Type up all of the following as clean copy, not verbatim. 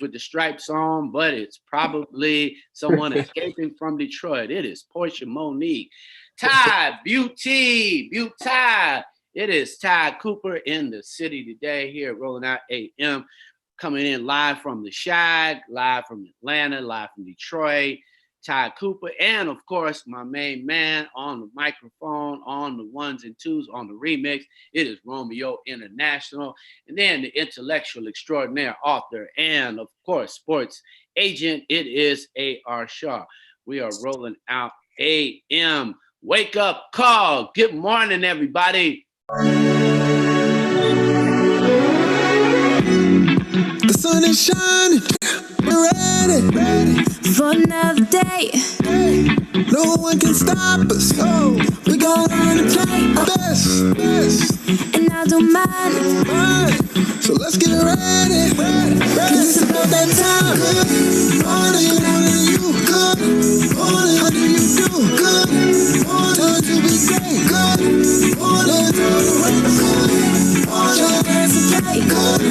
with the stripes on, but it's probably someone escaping from Detroit. It is Portia Monique. Ty, Beauty. It is Ty Cooper in the city today here at Rolling Out AM, coming in live from the Shag, live from Atlanta, live from Detroit. Ty Cooper, and of course, my main man on the microphone, on the ones and twos, on the remix. It is Romeo International, and then the intellectual extraordinaire author, and of course, sports agent. It is A.R. Shaw. We are Rolling Out AM. Wake up call. Good morning, everybody. The sun is shining. We're ready for another day. No one can stop us. Oh, we gon' learn to play our best. And I don't mind. So let's get ready. Cause it's about that time. Good morning, how do you? Good morning, how do you do? Good morning, time to be great. Good morning, time to wake up. Good morning, dance and play. Good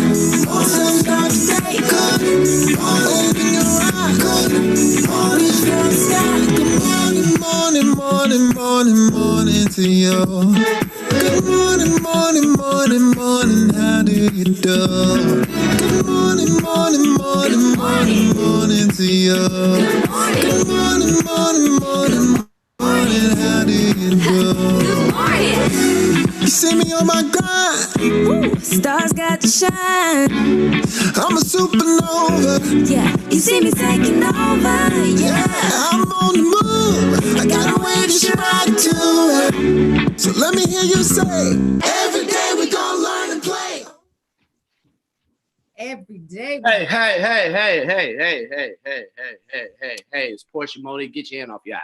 morning, start to day. Good morning, open your eyes. Good morning, from the sky. Good morning to you. Good morning, how do you do? Good morning to you. Good morning, how do you do? Good morning. You see me on my grind. Ooh, stars got to shine. I'm a supernova. Yeah, you see me taking over. Yeah, I'm on the move. I got a way to shine attitude. So let me hear you say, every day we gonna learn and play. Every day. Hey, it's Portia Monique. Get your hand off your eye.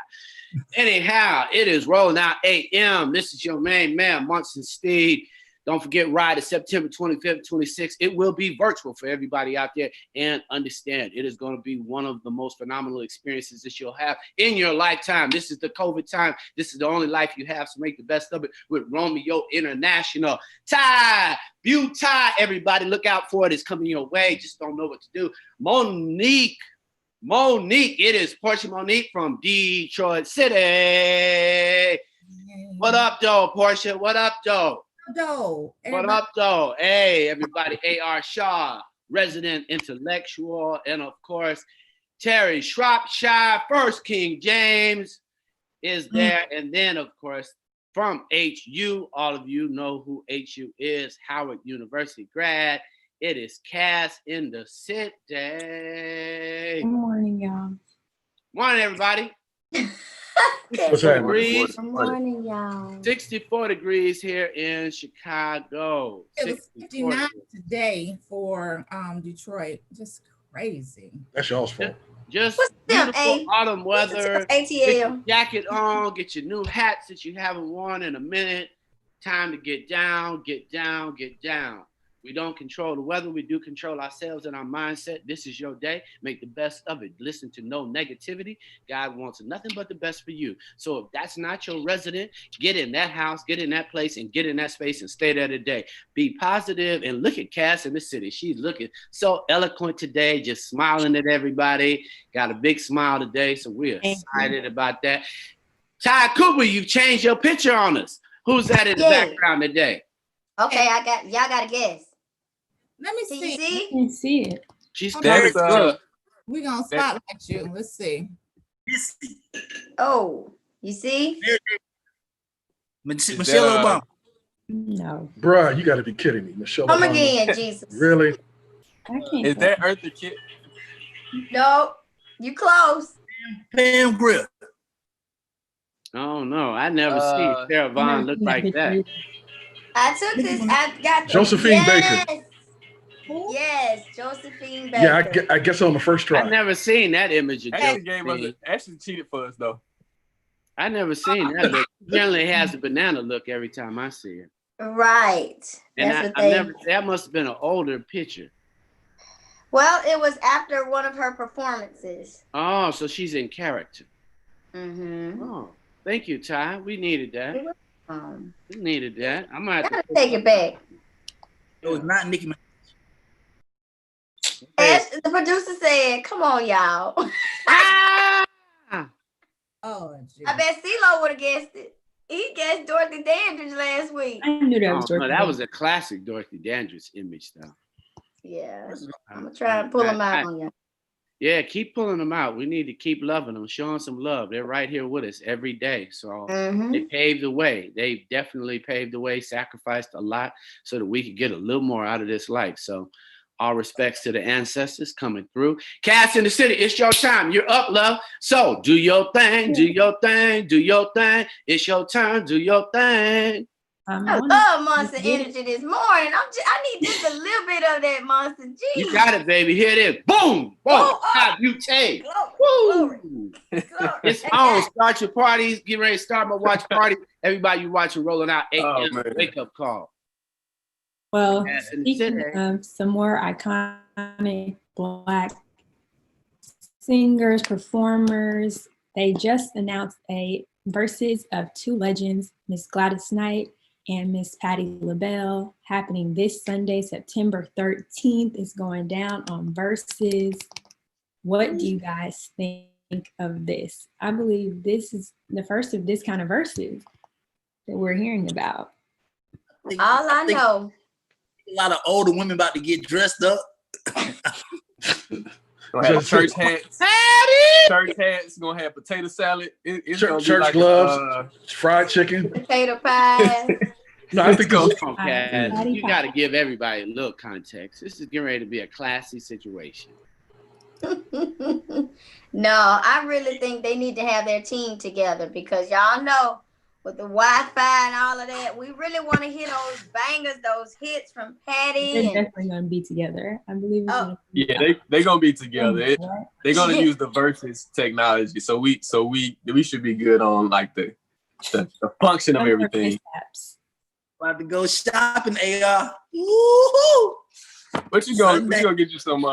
Anyhow, it is Rolling Out AM. This is your main man, Munson Steed. Don't forget, ride is September 25th, 26th. It will be virtual for everybody out there. And understand, it is going to be one of the most phenomenal experiences that you'll have in your lifetime. This is the COVID time. This is the only life you have, so make the best of it with Romeo International. Ty, Beauty, everybody, look out for it. It's coming your way. Just don't know what to do. Monique, it is Portia Monique from Detroit City. What up, though, Portia? What up, though? What up, though? Hey, everybody. A.R. Shaw, resident intellectual, and of course, Terry Shropshire, First King James is there. And then, of course, from HU, all of you know who HU is, Howard University grad. It is Cass in the city. Good morning, y'all. Morning, everybody. Good morning, y'all. 64 degrees here in Chicago. It was 59 today for Detroit. Just crazy. That's y'all's fault. Just What's beautiful autumn weather. Get your ATL. jacket on. Get your new hats that you haven't worn in a minute. Time to get down. We don't control the weather. We do control ourselves and our mindset. This is your day. Make the best of it. Listen to no negativity. God wants nothing but the best for you. So if that's not your resident, get in that house, get in that place, and get in that space and stay there today. Be positive and look at Cass in the city. She's looking so eloquent today, just smiling at everybody. Got a big smile today, so we're excited about that. Ty Cooper, you've changed your picture on us. Who's that in the background today? Okay, y'all got to guess. Let me Can see. you see? I can see it. She's very good. We're going to spotlight you. Let's see. Oh, you see? Michelle Obama. No. Bruh, you got to be kidding me. Michelle Come Obama. again, Jesus. Really? I can't. Is that Eartha Kitt? No, you close. Pam Grier. Oh no, I never seen Sarah Vaughan look like that. I took this. I got Josephine Baker. Yes, Josephine Baker. Yeah, I guess on the first try. I never seen that image of Ashley cheated for us though. I never seen that look. She generally has a banana look every time I see her. Right. And that must have been an older picture. Well, it was after one of her performances. Oh, so she's in character. Mm-hmm. Oh, thank you, Ty. We needed that. We needed that. I'm gonna have to take it back. It was not Nicki Minaj. Hey. The producer said, "Come on, y'all." Ah! Oh, gee. I bet CeeLo would have guessed it. He guessed Dorothy Dandridge last week. I knew that was Oh, no, Dorothy. that was a classic Dorothy Dandridge image, though. Yeah, I'm gonna try to pull them out on you. Yeah, keep pulling them out. We need to keep loving them, showing some love. They're right here with us every day. So they paved the way. They definitely paved the way, sacrificed a lot so that we could get a little more out of this life. So all respects to the ancestors coming through. Cass in the city, it's your time. You're up, love. So do your thing, do your thing, do your thing. It's your turn, do your thing. I love Monster Energy this morning. I need just a little bit of that Monster. Jeez. You got it, baby. Here it is. Boom. Boom. You take. Woo. It's on. Start your parties. Get ready to start my watch party. Everybody you watching Rolling Out 8 a.m. Wake up call. Well, speaking of some more iconic Black singers, performers, they just announced a verses of two legends, Miss Gladys Knight and Miss Patti LaBelle, happening this Sunday, September 13th. It's going down on Versus. What do you guys think of this? I believe this is the first of this kind of Versus that we're hearing about. All I know. A lot of older women about to get dressed up. Gonna have church hats. Church hats. Gonna have potato salad. It's gonna be church like gloves, fried chicken, potato pie. No, I think this you got to give everybody a little context. This is getting ready to be a classy situation. No, I really think they need to have their team together because y'all know with the Wi-Fi and all of that, we really want to hear those bangers, those hits from Patti. They're definitely going to be together. I believe. They're going to be together. They're going to use the Versus technology, so we should be good on like the function of everything. About to go shopping, AR. Woo-hoo! What you gonna get you some?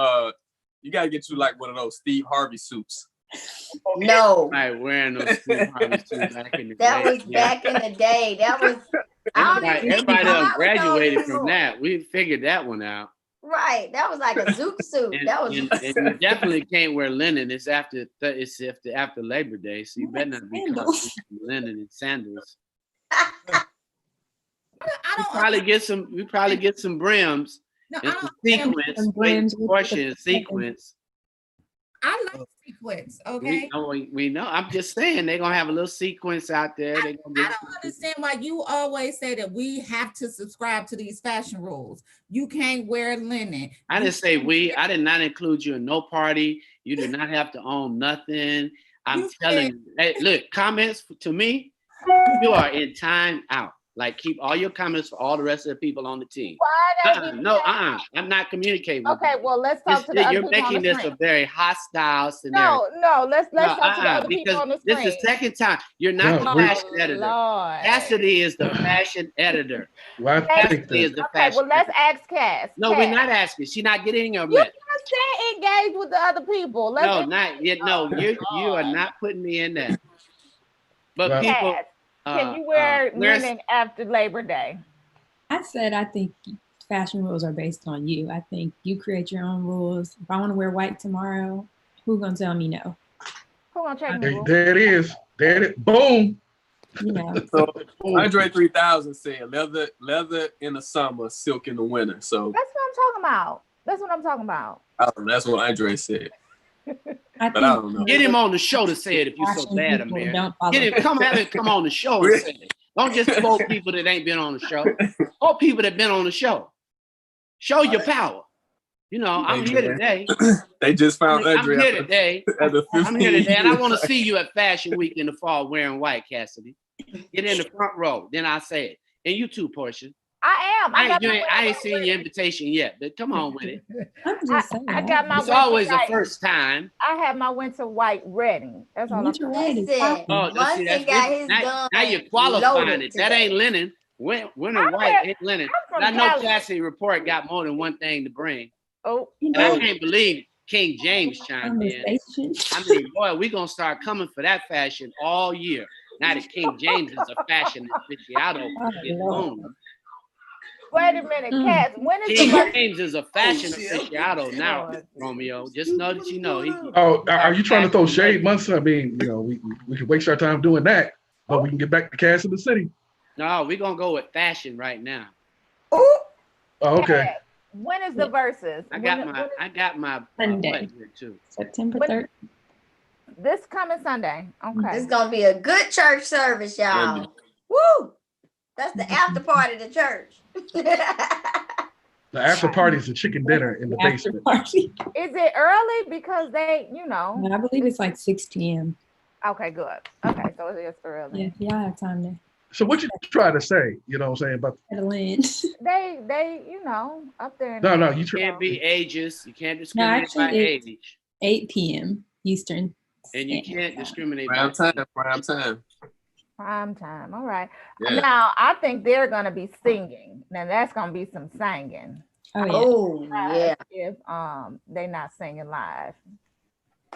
You gotta get you like one of those Steve Harvey suits. No, I wearing those Steve Harvey suits back in the day. That was back in the day. That was everybody else graduated from that. We figured that one out. Right, that was like a Zook suit. That was. And you definitely can't wear linen. It's after Labor Day, so you better not be linen and sandals. We probably get some brims and some sequence. I like sequence. Okay. We know. I'm just saying they're gonna have a little sequence out there. I don't understand why you always say that we have to subscribe to these fashion rules. You can't wear linen. I didn't say we. I did not include you in no party. You do not have to own nothing. I'm telling you. Hey, look, comments to me. You are in time out. Like, keep all your comments for all the rest of the people on the team. I'm not communicating with you. Well, let's talk to the other You're people making on the this screen. a very hostile scenario. No, let's talk to the other people on the screen. This is the second time. You're not the fashion editor. Lord. Cassidy is the fashion editor. Cassidy is the fashion editor. Let's ask Cass. No, we're not asking. She's not getting your You can't stay engaged with the other people. You are not putting me in there. But people... Can you wear linen after Labor Day? I said I think fashion rules are based on you. I think you create your own rules. If I want to wear white tomorrow, who's gonna tell me no? Who's gonna check me? There it is. There it is. Boom. You know. So Andre 3000 said leather in the summer, silk in the winter. So that's what I'm talking about. That's what Andre said. I don't know. Get him on the show to say it if you're so bad, Amir. Get him, come on the show and say it. Don't just quote people that ain't been on the show. Quote people that been on the show. Show your power. You know, I'm here today. They just found Andre. I'm here today. I'm here today, and I want to see you at Fashion Week in the fall wearing white, Cassidy. Get in the front row. Then I say it. And you too, Portia. I am. I ain't seen your invitation yet, but come on with it. I'm just saying. I got my. It's always the first time. I have my winter white ready. That's all I'm saying. Now you're qualifying it. That ain't linen. Winter white ain't linen. I know Cassidy Report got more than one thing to bring. Oh, and I can't believe King James chimed in. I mean, boy, we're gonna start coming for that fashion all year. Now that King James is a fashion aficionado. Wait a minute, Cass. When is the King verses? James is a fashion aficionado now, Romeo. Just know that you know. Oh, are you trying to throw shade, Munson? I mean, we can waste our time doing that, but we can get back to Cass in the City. No, we're gonna go with fashion right now. Oh, okay. Cass, when is the verses? I got my Sunday here too. September 3rd. This coming Sunday. Okay. It's gonna be a good church service, y'all. Woo! That's the after party to church. The after party is a chicken dinner in the basement. Party. Is it early? Because they, No, I believe it's like 6 p.m. Okay, good. Okay, so it is early. Yeah, y'all have time there. So what you try to say? You know what I'm saying? About They, up there. No, you can't be ages. You can't No, discriminate by actually, it's age. 8 p.m. Eastern. And you can't discriminate by Prime time. Prime time. All right. Yeah. Now I think they're gonna be singing. Now that's gonna be some singing. Oh yeah. If they're not singing live.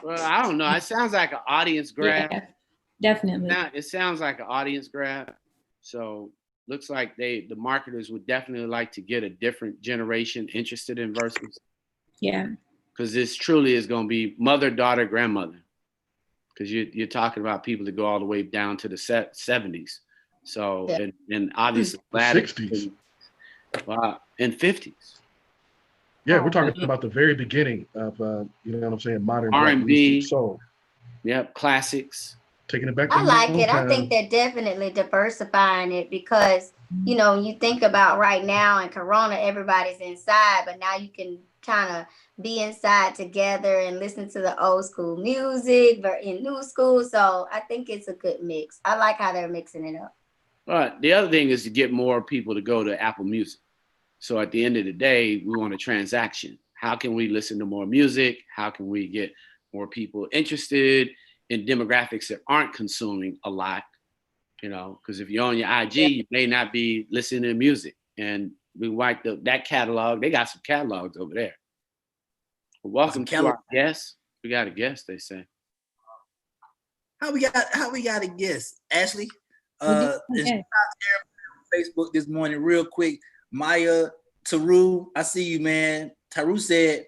Well, I don't know. It sounds like an audience grab. Yeah, definitely. Now it sounds like an audience grab. So looks like the marketers would definitely like to get a different generation interested in verses. Yeah. Because this truly is going to be mother, daughter, grandmother. Because you're talking about people that go all the way down to the 70s. So, and obviously, 60s. And 50s. Yeah, we're talking about the very beginning of, you know what I'm saying, modern R&B, soul. Yep, classics. Taking it back. I like it. I think they're definitely diversifying it because, you think about right now in Corona, everybody's inside, but now you can kind of be inside together and listen to the old school music in new school. So I think it's a good mix. I like how they're mixing it up. But the other thing is to get more people to go to Apple Music. So at the end of the day, we want a transaction. How can we listen to more music? How can we get more people interested in demographics that aren't consuming a lot? Because if you're on your IG, you may not be listening to music. And we like that catalog. They got some catalogs over there. Well, welcome to our guest. We got a guest, they say. How we got a guest? Ashley? Facebook this morning, real quick. Maya, Taru, I see you, man. Taru said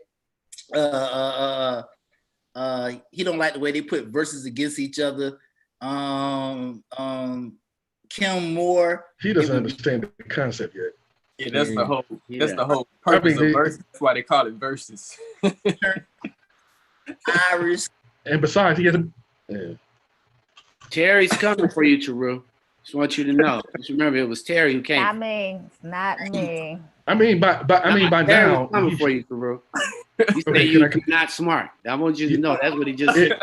he don't like the way they put verses against each other. Kim Moore. He doesn't understand the concept yet. Yeah, that's the whole purpose of verses. That's why they call it verses. Iris. And besides, he has Terry's coming for you, Taru. Just want you to know. Just remember, it was Terry who came. It's not me. By now, coming for you, Taru. You say you're not smart. I want you to know that's what he just said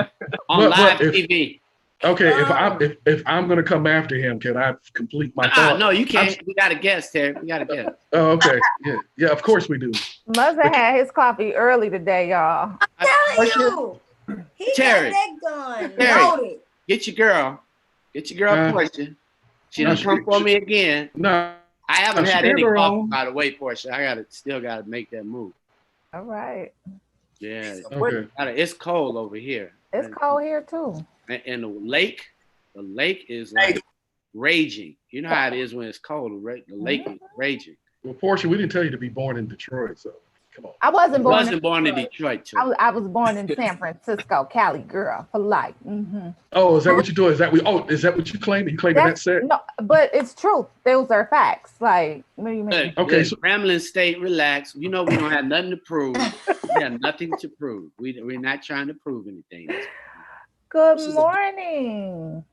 on live TV. Okay, if I'm gonna come after him, can I complete my thought? No, you can't. We got a guest, Terry. We got a guest. Oh, okay. Yeah. Of course we do. Must have had his coffee early today, y'all. I'm telling you, he Terry, got that gun. Terry, get your girl Portia. She done come for me again. No, I haven't had any coffee, by the way, Portia. I still gotta make that move. All right. Yeah. Okay. It's cold over here. It's cold here too. And the lake is like raging. You know how it is when it's cold. The lake is raging. Well, Portia, we didn't tell you to be born in Detroit, so come on. I wasn't born in Detroit too. I was born in San Francisco, Cali girl for life. Mm-hmm. Oh, is that what you're doing? Is that what you claim? You claiming that set? No, but it's true. Those are facts. Like, what do you mean? Okay, so Ramblin' State, relax. We don't have nothing to prove. We have nothing to prove. We're not trying to prove anything. Good morning.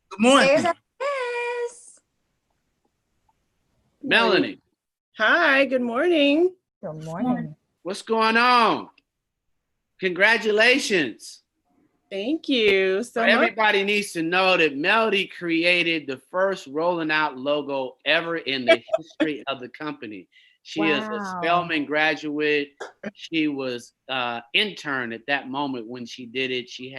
Good morning. Yes. Melanie. Hi, good morning. Good morning. What's going on? Congratulations. Thank you so much. Everybody needs to know that Melody created the first rolling out logo ever in the history of the company. She is a Spelman graduate. She was intern at that moment when she did it. She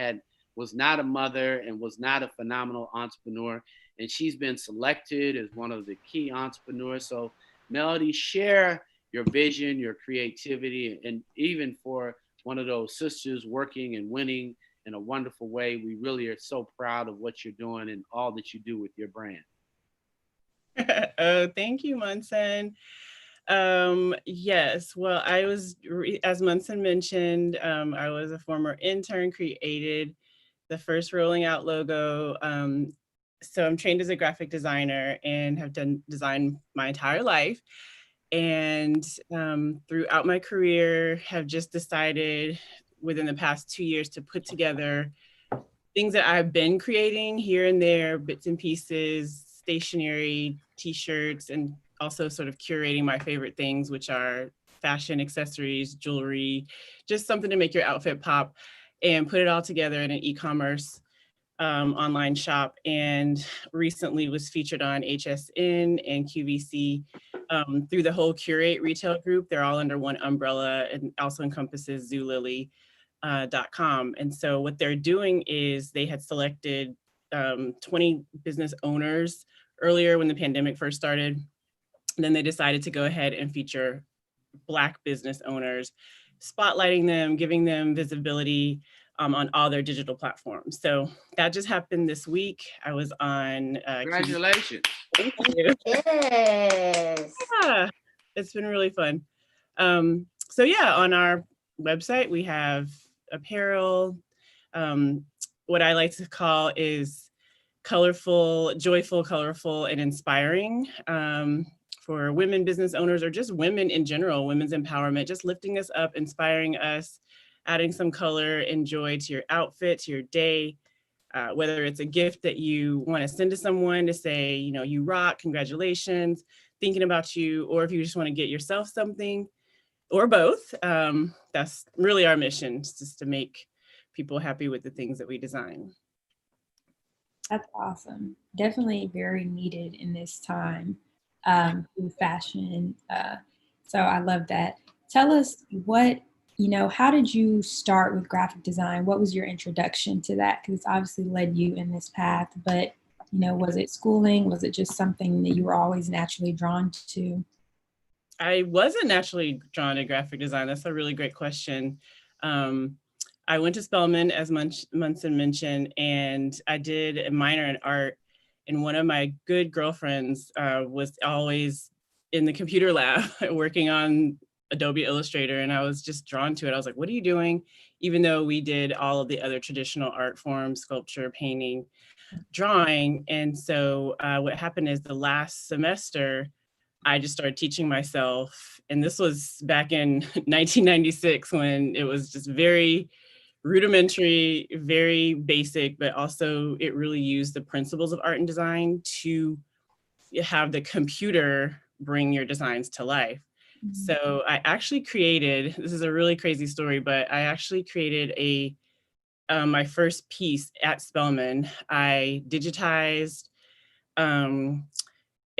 was not a mother and was not a phenomenal entrepreneur. And she's been selected as one of the key entrepreneurs. So Melody, share your vision, your creativity, and even for one of those sisters working and winning in a wonderful way. We really are so proud of what you're doing and all that you do with your brand. Oh, thank you, Munson. Yes, well, as Munson mentioned, I was a former intern, created the first rolling out logo. So I'm trained as a graphic designer and have done design my entire life. And throughout my career, have just decided within the past 2 years to put together things that I've been creating here and there, bits and pieces, stationery, t-shirts, and also sort of curating my favorite things, which are fashion, accessories, jewelry, just something to make your outfit pop, and put it all together in an e-commerce online shop, and recently was featured on HSN and QVC through the whole Curate retail group. They're all under one umbrella and also encompasses Zulily.com. And so what they're doing is they had selected 20 business owners earlier when the pandemic first started. And then they decided to go ahead and feature Black business owners, spotlighting them, giving them visibility on all their digital platforms. So that just happened this week. I was on Congratulations. Thank you. Yes. Yeah, it's been really fun. So yeah, on our website, we have apparel. What I like to call is colorful, joyful, colorful, and inspiring for women business owners, or just women in general, women's empowerment, just lifting us up, inspiring us, adding some color and joy to your outfit, to your day, whether it's a gift that you want to send to someone to say, you know, you rock, congratulations, thinking about you, or if you just want to get yourself something, or both. That's really our mission, just to make people happy with the things that we design. That's awesome. Definitely very needed in this time through fashion. So I love that. Tell us how did you start with graphic design? What was your introduction to that? Because it's obviously led you in this path, but was it schooling? Was it just something that you were always naturally drawn to? I wasn't naturally drawn to graphic design. That's a really great question. I went to Spelman, as Munson mentioned, and I did a minor in art. And one of my good girlfriends was always in the computer lab working on Adobe Illustrator, and I was just drawn to it. I was like, what are you doing? Even though we did all of the other traditional art forms, sculpture, painting, drawing. And so what happened is the last semester, I just started teaching myself. And this was back in 1996 when it was just very rudimentary, very basic, but also it really used the principles of art and design to have the computer bring your designs to life. Mm-hmm. So I actually created, this is a really crazy story, but I actually created my first piece at Spelman. I digitized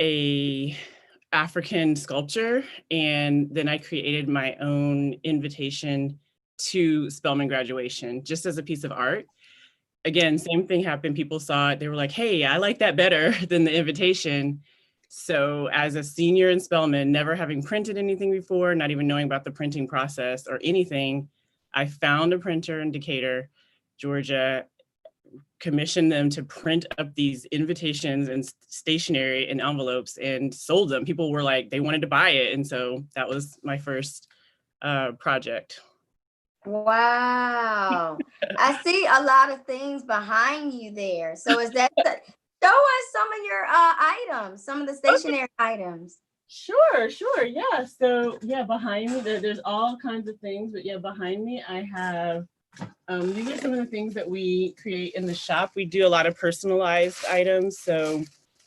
a African sculpture, and then I created my own invitation to Spelman graduation, just as a piece of art. Again, same thing happened. People saw it. They were like, hey, I like that better than the invitation. So as a senior in Spelman, never having printed anything before, not even knowing about the printing process or anything, I found a printer in Decatur, Georgia, commissioned them to print up these invitations and stationery and envelopes and sold them. People were like, they wanted to buy it. And so that was my first project. Wow. I see a lot of things behind you there. So is that, show us some of your items, some of the stationery items. Sure. Yeah. So yeah, behind me, there's all kinds of things, but yeah, behind me, I have, these are some of the things that we create in the shop. We do a lot of personalized items. So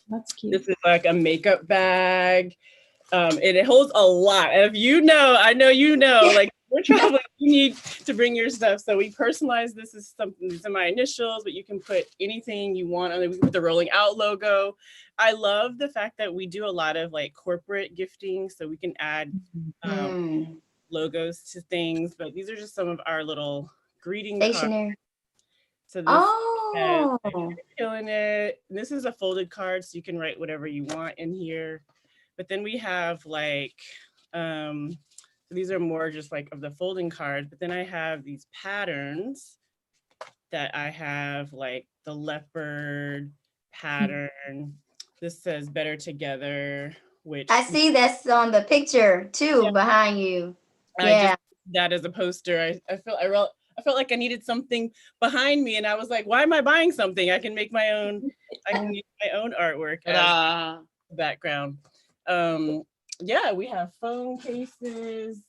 that's cute. This is like a makeup bag. It holds a lot. If you know, I know you know, like we're traveling, you need to bring your stuff. So we personalize this as something, these are my initials, but you can put anything you want on it. We put the rolling out logo. I love the fact that we do a lot of like corporate gifting, so we can add logos to things, but these are just some of our little greeting stationery cards. So this killing it. This is a folded card, so you can write whatever you want in here. But then we have like, these are more just like of the folding cards, but then I have these patterns that I have, like the leopard pattern, This says Better Together, which I see that's on the picture too behind you. Yeah. That is a poster. I felt like I needed something behind me, and I was like, why am I buying something? I can make my own. I can use my own artwork as background. Yeah, we have phone cases.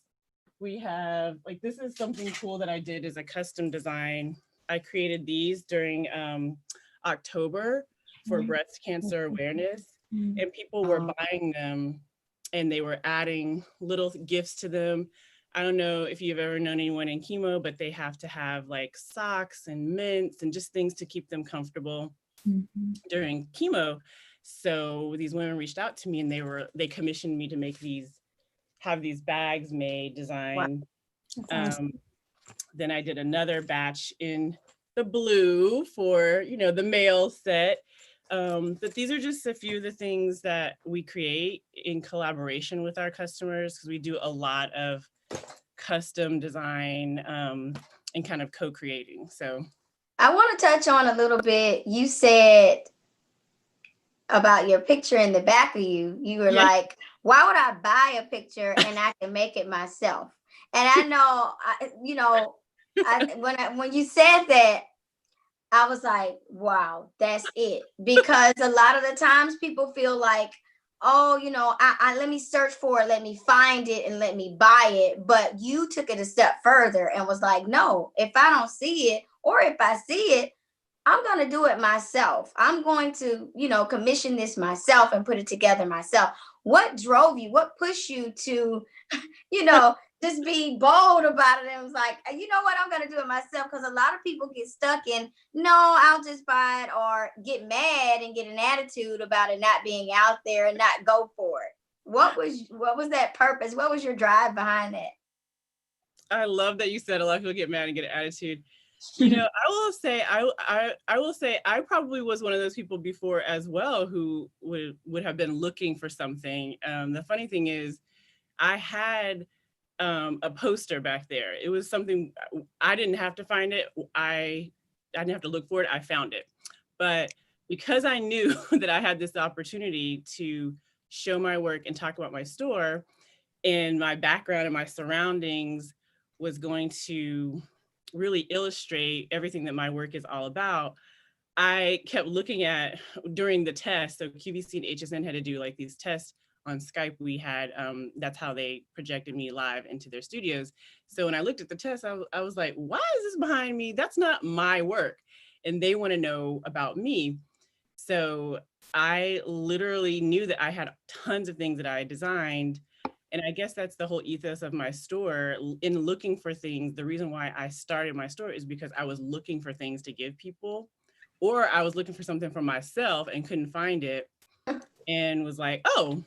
We have like, this is something cool that I did as a custom design. I created these during October for breast cancer awareness, and people were buying them, and they were adding little gifts to them. I don't know if you've ever known anyone in chemo, but they have to have like socks and mints and just things to keep them comfortable during chemo. So these women reached out to me, and they commissioned me to have these bags made, designed. Then I did another batch in the blue for, the male set. But these are just a few of the things that we create in collaboration with our customers, because we do a lot of custom design and kind of co-creating. So I want to touch on a little bit. You said about your picture in the back of you. You were like, why would I buy a picture and I can make it myself? And I know, when you said that, I was like, wow, that's it. Because a lot of the times people feel like, oh, I let me search for it, let me find it, and let me buy it. But you took it a step further and was like, no, if I don't see it, or if I see it, I'm going to do it myself. I'm going to, commission this myself and put it together myself. What drove you? What pushed you to, just be bold about it? And was like, you know what, I'm going to do it myself. Because a lot of people get stuck in, no, I'll just buy it, or get mad and get an attitude about it not being out there and not go for it. What was that purpose? What was your drive behind that? I love that you said a lot of people get mad and get an attitude. I will say I probably was one of those people before as well who would have been looking for something. The funny thing is, I had a poster back there. It was something I didn't have to find it. I didn't have to look for it. I found it. But because I knew that I had this opportunity to show my work and talk about my store, and my background and my surroundings was going to really illustrate everything that my work is all about, I kept looking at during the test. So QVC and HSN had to do like these tests on Skype. We had, that's how they projected me live into their studios. So when I looked at the test, I was like, why is this behind me? That's not my work. And they want to know about me. So I literally knew that I had tons of things that I designed. And I guess that's the whole ethos of my store. In looking for things, the reason why I started my store is because I was looking for things to give people, or I was looking for something for myself and couldn't find it, and was like, oh,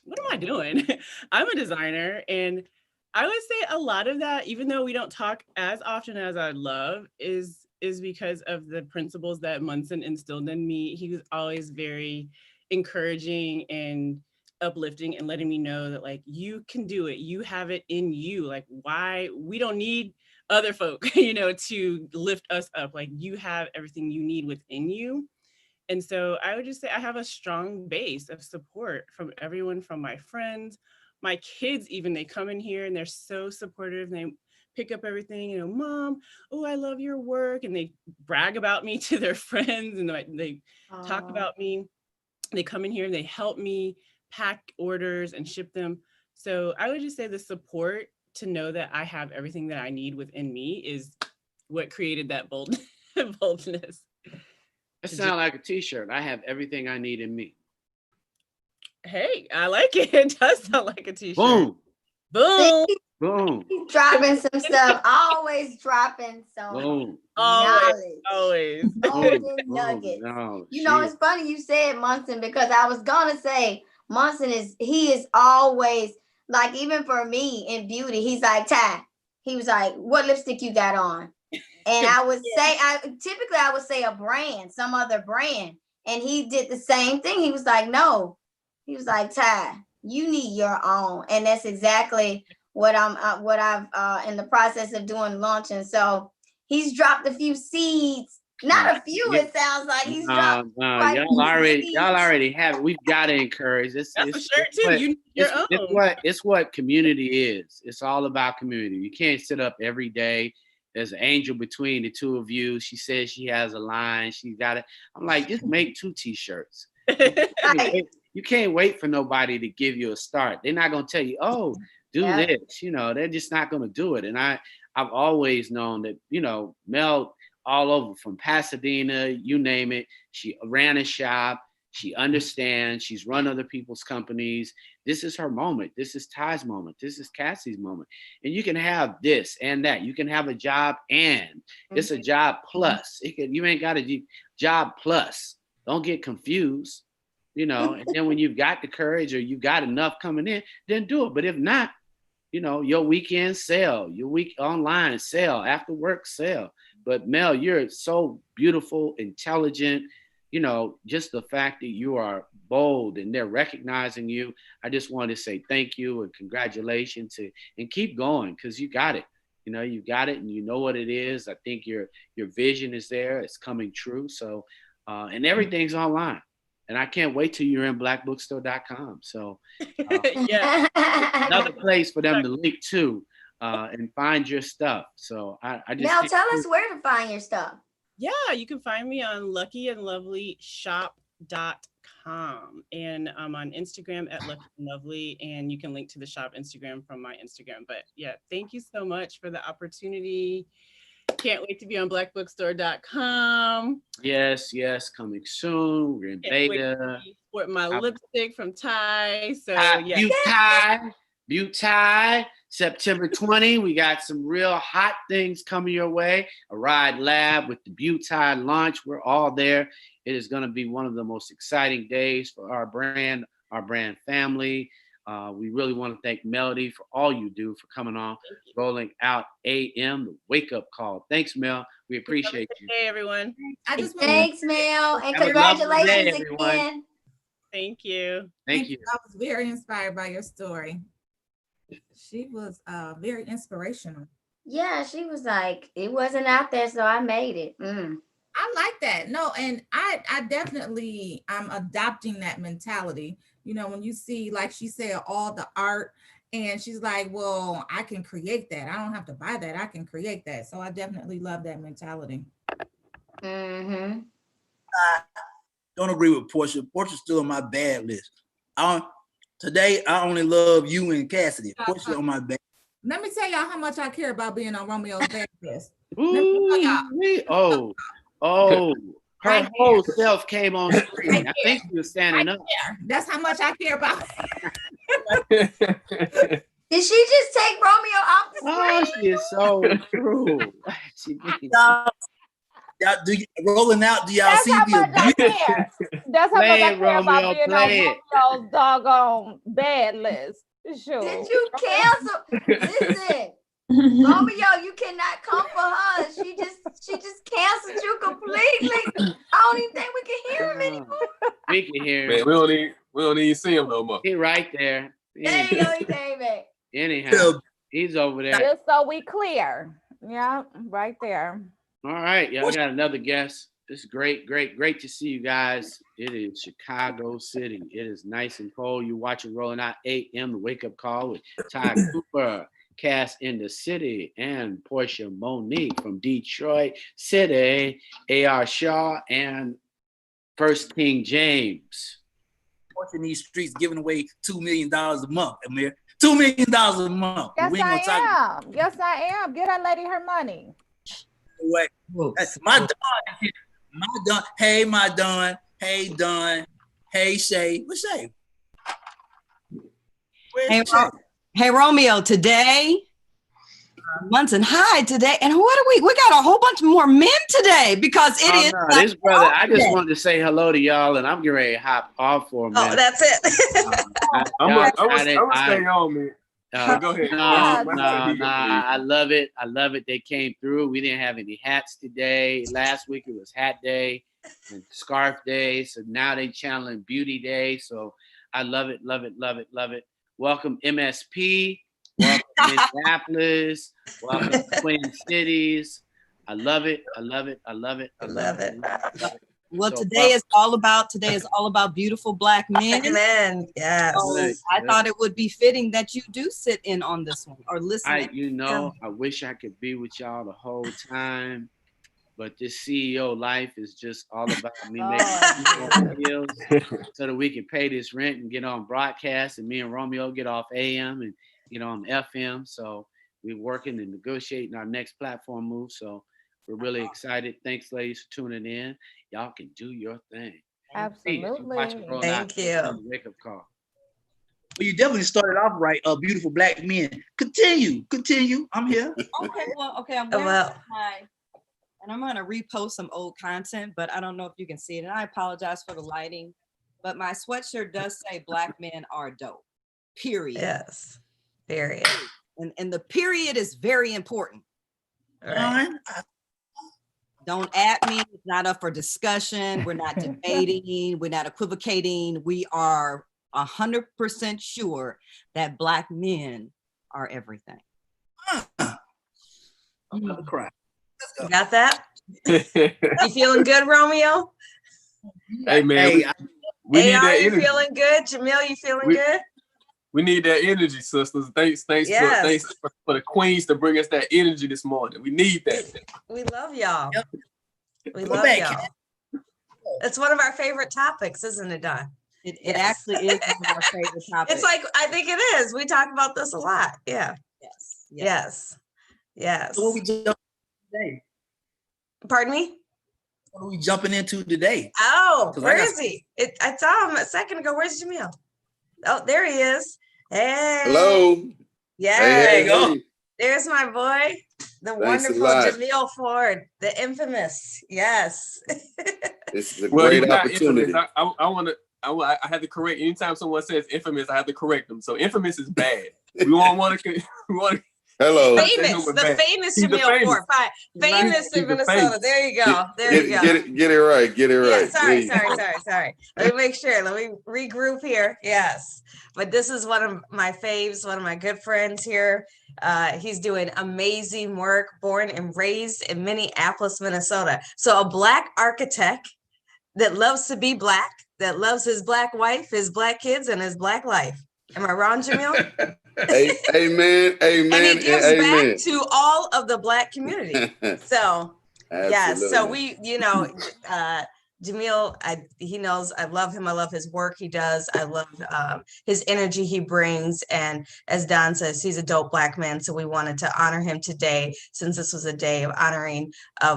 what am I doing? I'm a designer. And I would say a lot of that, even though we don't talk as often as I'd love, is because of the principles that Munson instilled in me. He was always very encouraging and uplifting and letting me know that, like, you can do it. You have it in you. Like, why we don't need other folk, to lift us up. Like, you have everything you need within you. And so I would just say I have a strong base of support from everyone, from my friends, my kids, even. They come in here and they're so supportive. They pick up everything, Mom, oh, I love your work. And they brag about me to their friends, and they talk about me. They come in here and they help me pack orders and ship them. So I would just say the support to know that I have everything that I need within me is what created that boldness. That sounds like a t-shirt. I have everything I need in me. Hey, I like it. It does sound like a t-shirt. Boom. Boom. Boom. He's dropping some stuff. Always dropping some knowledge. Always. Golden nuggets. It's funny you said Munson, because I was gonna say Munson is always, like, even for me in beauty, he's like, Ty, he was like, what lipstick you got on? And I would say, I would say a brand, some other brand. And he did the same thing. He was like, no. He was like, Ty, you need your own. And that's exactly what I've in the process of doing launching. So he's dropped a few seeds Not a few. It sounds like he's dropped. Y'all already have it. We've got to encourage. It's That's a shirt too. It's what community is. It's all about community. You can't sit up every day. There's an angel between the two of you. She says she has a line. She's got it. I'm like, just make 2 T-shirts. You can't wait for nobody to give you a start. They're not gonna tell you, oh, do this. They're just not gonna do it. And I've always known that, Mel all over from Pasadena, you name it. She ran a shop. She understands. She's run other people's companies. This is her moment. This is Ty's moment. This is Cassie's moment. And you can have this and that. You can have a job and it's a job plus. You ain't got a job plus. Don't get confused, And then when you've got the courage or you've got enough coming in, then do it. But if not, your weekend sell, your week online sell, after work sell. But Mel, you're so beautiful, intelligent, just the fact that you are bold and they're recognizing you. I just want to say thank you and congratulations and keep going because you got it. You got it and you know what it is. I think your vision is there. It's coming true. So, and everything's online. And I can't wait till you're in blackbookstore.com. So another place for them to link to and find your stuff. So I just now tell us where to find your stuff. Yeah, you can find me on luckyandlovelyshop.com. And I'm on Instagram at luckyandlovely. And you can link to the shop Instagram from my Instagram. But yeah, thank you so much for the opportunity. Can't wait to be on blackbookstore.com. Yes, coming soon. We're in beta. Sport my lipstick from Ty. So Beauty, September 20. We got some real hot things coming your way. A Ride Lab with the Beauty launch. We're all there. It is going to be one of the most exciting days for our brand family. We really want to thank Melody for all you do for coming on, rolling out AM, the wake up call. Thanks, Mel. We appreciate you. Hey, everyone. Thanks, Mel, and congratulations again. Thank you. Thank you. I was very inspired by your story. She was very inspirational. Yeah, she was like, it wasn't out there, so I made it. I like that. No, and I definitely, I'm adopting that mentality. When you see, like she said, all the art, and she's like, well, I can create that. I don't have to buy that. I can create that. So I definitely love that mentality. I don't agree with Portia. Portia's still on my bad list. Today, I only love you and Cassidy. Portia on my bad. Let me tell y'all how much I care about being on Romeo's bad list. Her whole self came on screen. I think she was standing up. That's how much I care about. Did she just take Romeo off the screen? Oh, she is so true. Rolling out, do y'all see the That's how much I care about being on Romeo's doggone bad list. Sure. Did you cancel? Listen, Romeo, you cannot come for her. She just canceled you completely. I don't even think we can hear him anymore. We can hear him. Man, we don't even see him no more. He's right there. There you go, he came back. Anyhow, he's over there. Just so we clear. Yeah, right there. All right, y'all got another guest. It's great to see you guys. It is Chicago City. It is nice and cold. You're watching Rolling Out AM, the wake up call with Ty Cooper, Cass in the City, and Portia Monique from Detroit City, A.R. Shaw, and First King James. Portia in these streets giving away $2 million a month, Amir. $2 million a month. Yes, I am. Get that lady her money. Wait, that's my Don. My Don. Hey, my Don. Hey, Don. Hey, Shay. What's Shay? Hey, Romeo, today, Munson High today, and what do we got a whole bunch more men today because it is. This brother, I just wanted to say hello to y'all, and I'm getting ready to hop off for a minute. Oh, that's it. I'm gonna stay on, man. Go ahead. I love it. They came through. We didn't have any hats today. Last week it was hat day and scarf day. So now they channeling beauty day. So I love it. Welcome MSP. Welcome Minneapolis. Welcome Twin Cities. I love it. I love it. I love it. I love it. Well, So, today is all about beautiful Black men. Men, yes. So I thought it would be fitting that you do sit in on this one or listen. I wish I could be with y'all the whole time, but this CEO life is just all about me making deals so that we can pay this rent and get on broadcast, and me and Romeo get off AM and get on FM. So we're working and negotiating our next platform move. So we're really excited. Thanks, ladies, for tuning in. Y'all can do your thing. Absolutely. Thank you. Wake up call. Well, you definitely started off right. Beautiful Black men. Continue. I'm here. Okay. I'm wearing and I'm gonna repost some old content, but I don't know if you can see it. And I apologize for the lighting, but my sweatshirt does say Black men are dope. Period. Yes. Period. And the period is very important. Right. Don't at me. It's not up for discussion. We're not debating. We're not equivocating. We are 100% sure that Black men are everything. I'm about to cry. You got that? You feeling good, Romeo? Hey man, we need that you energy. feeling good? Jamil, you feeling good? We need that energy, sisters. Thanks for the queens to bring us that energy this morning. We need that. We love y'all. Yep. We love y'all. It's one of our favorite topics, isn't it, Don? It actually is one of our favorite topics. It's like, I think it is. We talk about this a lot. Yeah. Yes. So what we jumping today? Pardon me? What are we jumping into today? Oh, where is he? I saw him a second ago. Where's Jamil? Oh, there he is. Hey. Hello. Yeah. There you go. There's my boy, the wonderful Jamil Ford, the infamous. Yes. This is a great opportunity. I have to correct. Anytime someone says infamous, I have to correct them. So infamous is bad. We want to. Hello. Famous, the famous Jamil Ford. Famous in Minnesota. There you go. Get it right. Yeah, sorry. Let me make sure. Let me regroup here. Yes. But this is one of my faves, one of my good friends here. He's doing amazing work, born and raised in Minneapolis, Minnesota. So a Black architect that loves to be Black, that loves his Black wife, his Black kids, and his Black life. Am I wrong, Jamil? Amen. And he gives back to all of the Black community. So, yes. So we, Jamil, he knows I love him. I love his work he does. I love his energy he brings. And as Don says, he's a dope Black man. So we wanted to honor him today, since this was a day of honoring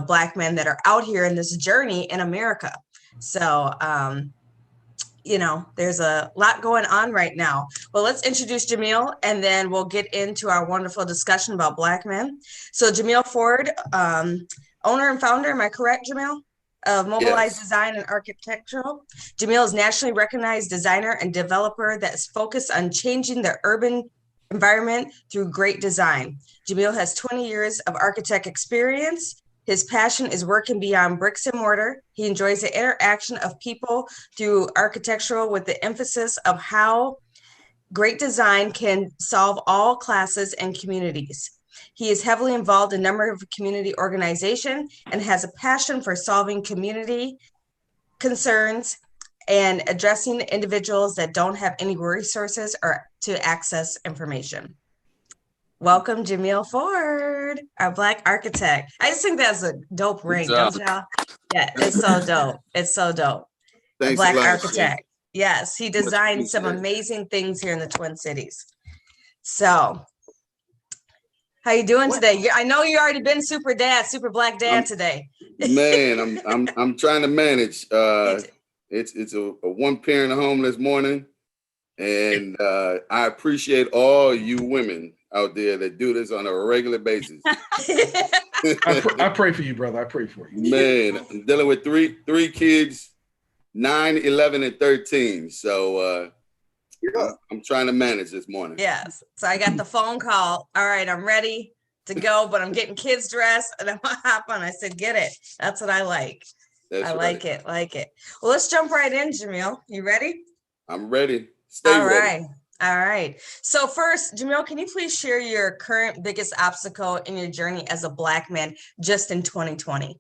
Black men that are out here in this journey in America. So, there's a lot going on right now. Well, let's introduce Jamil, and then we'll get into our wonderful discussion about Black men. So Jamil Ford, owner and founder, am I correct, Jamil? Of Mobilize Design and Architectural. Jamil is nationally recognized designer and developer that's focused on changing the urban environment through great design. Jamil has 20 years of architect experience. His passion is working beyond bricks and mortar. He enjoys the interaction of people through architectural, with the emphasis of how great design can solve all classes and communities. He is heavily involved in a number of community organizations and has a passion for solving community concerns and addressing individuals that don't have any resources or to access information. Welcome, Jamil Ford, our Black architect. I just think that's a dope ring, don't y'all? Yeah, it's so dope. It's so dope. Thanks, Black architect. Yes, he designed some amazing things here in the Twin Cities. So, how you doing today? I know you already been super Black dad today. Man, I'm trying to manage. It's a one parent home this morning, and I appreciate all you women out there that do this on a regular basis. I pray for you, brother. I pray for you. Man, I'm dealing with three kids, 9, 11, and 13. So I'm trying to manage this morning. Yes. So I got the phone call. All right, I'm ready to go, but I'm getting kids dressed and I'm gonna hop on. I said, get it. That's what I like. I like it. Well, let's jump right in, Jamil. You ready? I'm ready. Stay ready. All right. So first, Jamil, can you please share your current biggest obstacle in your journey as a Black man just in 2020?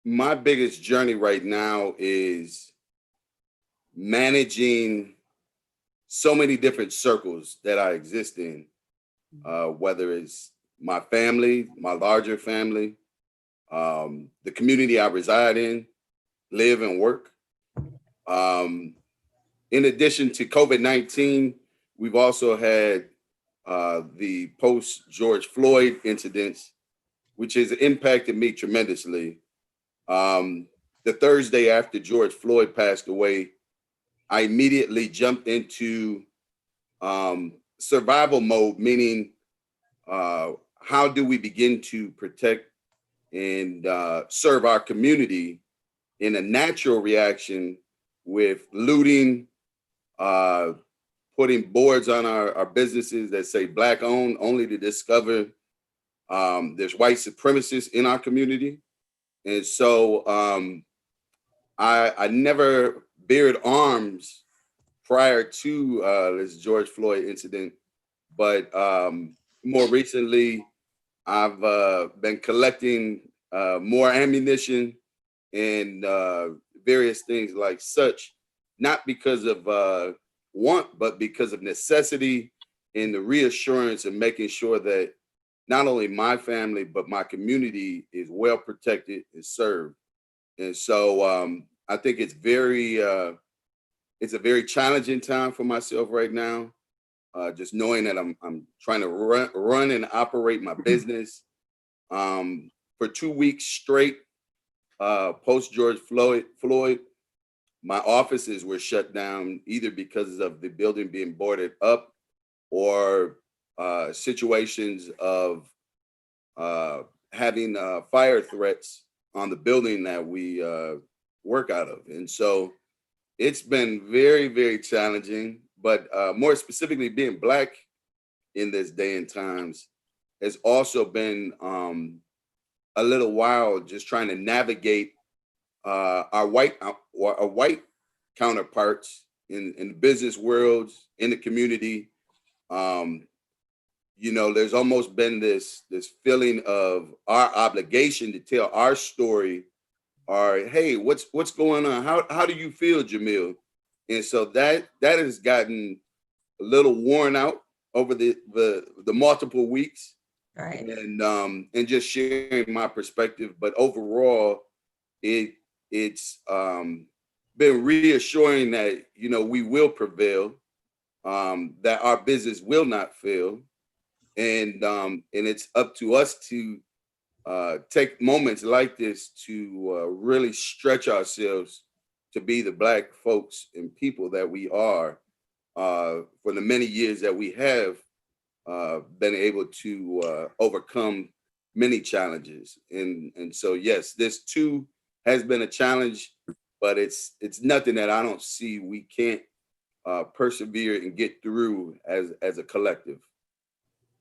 My biggest journey right now is managing so many different circles that I exist in, whether it's my family, my larger family, the community I reside in, live and work. In addition to COVID-19, we've also had the post-George Floyd incidents, which has impacted me tremendously. The Thursday after George Floyd passed away, I immediately jumped into survival mode, meaning how do we begin to protect and serve our community in a natural reaction with looting, putting boards on our businesses that say Black owned, only to discover there's white supremacists in our community. And so I never bared arms prior to this George Floyd incident, but more recently, I've been collecting more ammunition and various things like such, not because of want, but because of necessity and the reassurance of making sure that not only my family, but my community is well protected and served. And so I think it's a very challenging time for myself right now. Just knowing that I'm trying to run and operate my business. For 2 weeks straight, post George Floyd, my offices were shut down either because of the building being boarded up or situations of having fire threats on the building that we work out of. And so it's been very, very challenging, but more specifically being Black in this day and times has also been a little while just trying to navigate our white counterparts in the business worlds, in the community. You know, there's almost been this feeling of our obligation to tell our story, or hey, what's going on? How do you feel, Jamil? And so that has gotten a little worn out over the multiple weeks, right? And just sharing my perspective. But overall, it's been reassuring that, you know, we will prevail, that our business will not fail, and it's up to us to take moments like this to really stretch ourselves to be the Black folks and people that we are for the many years that we have been able to overcome many challenges. And so, yes, this too has been a challenge, but it's nothing that I don't see we can't persevere and get through as a collective.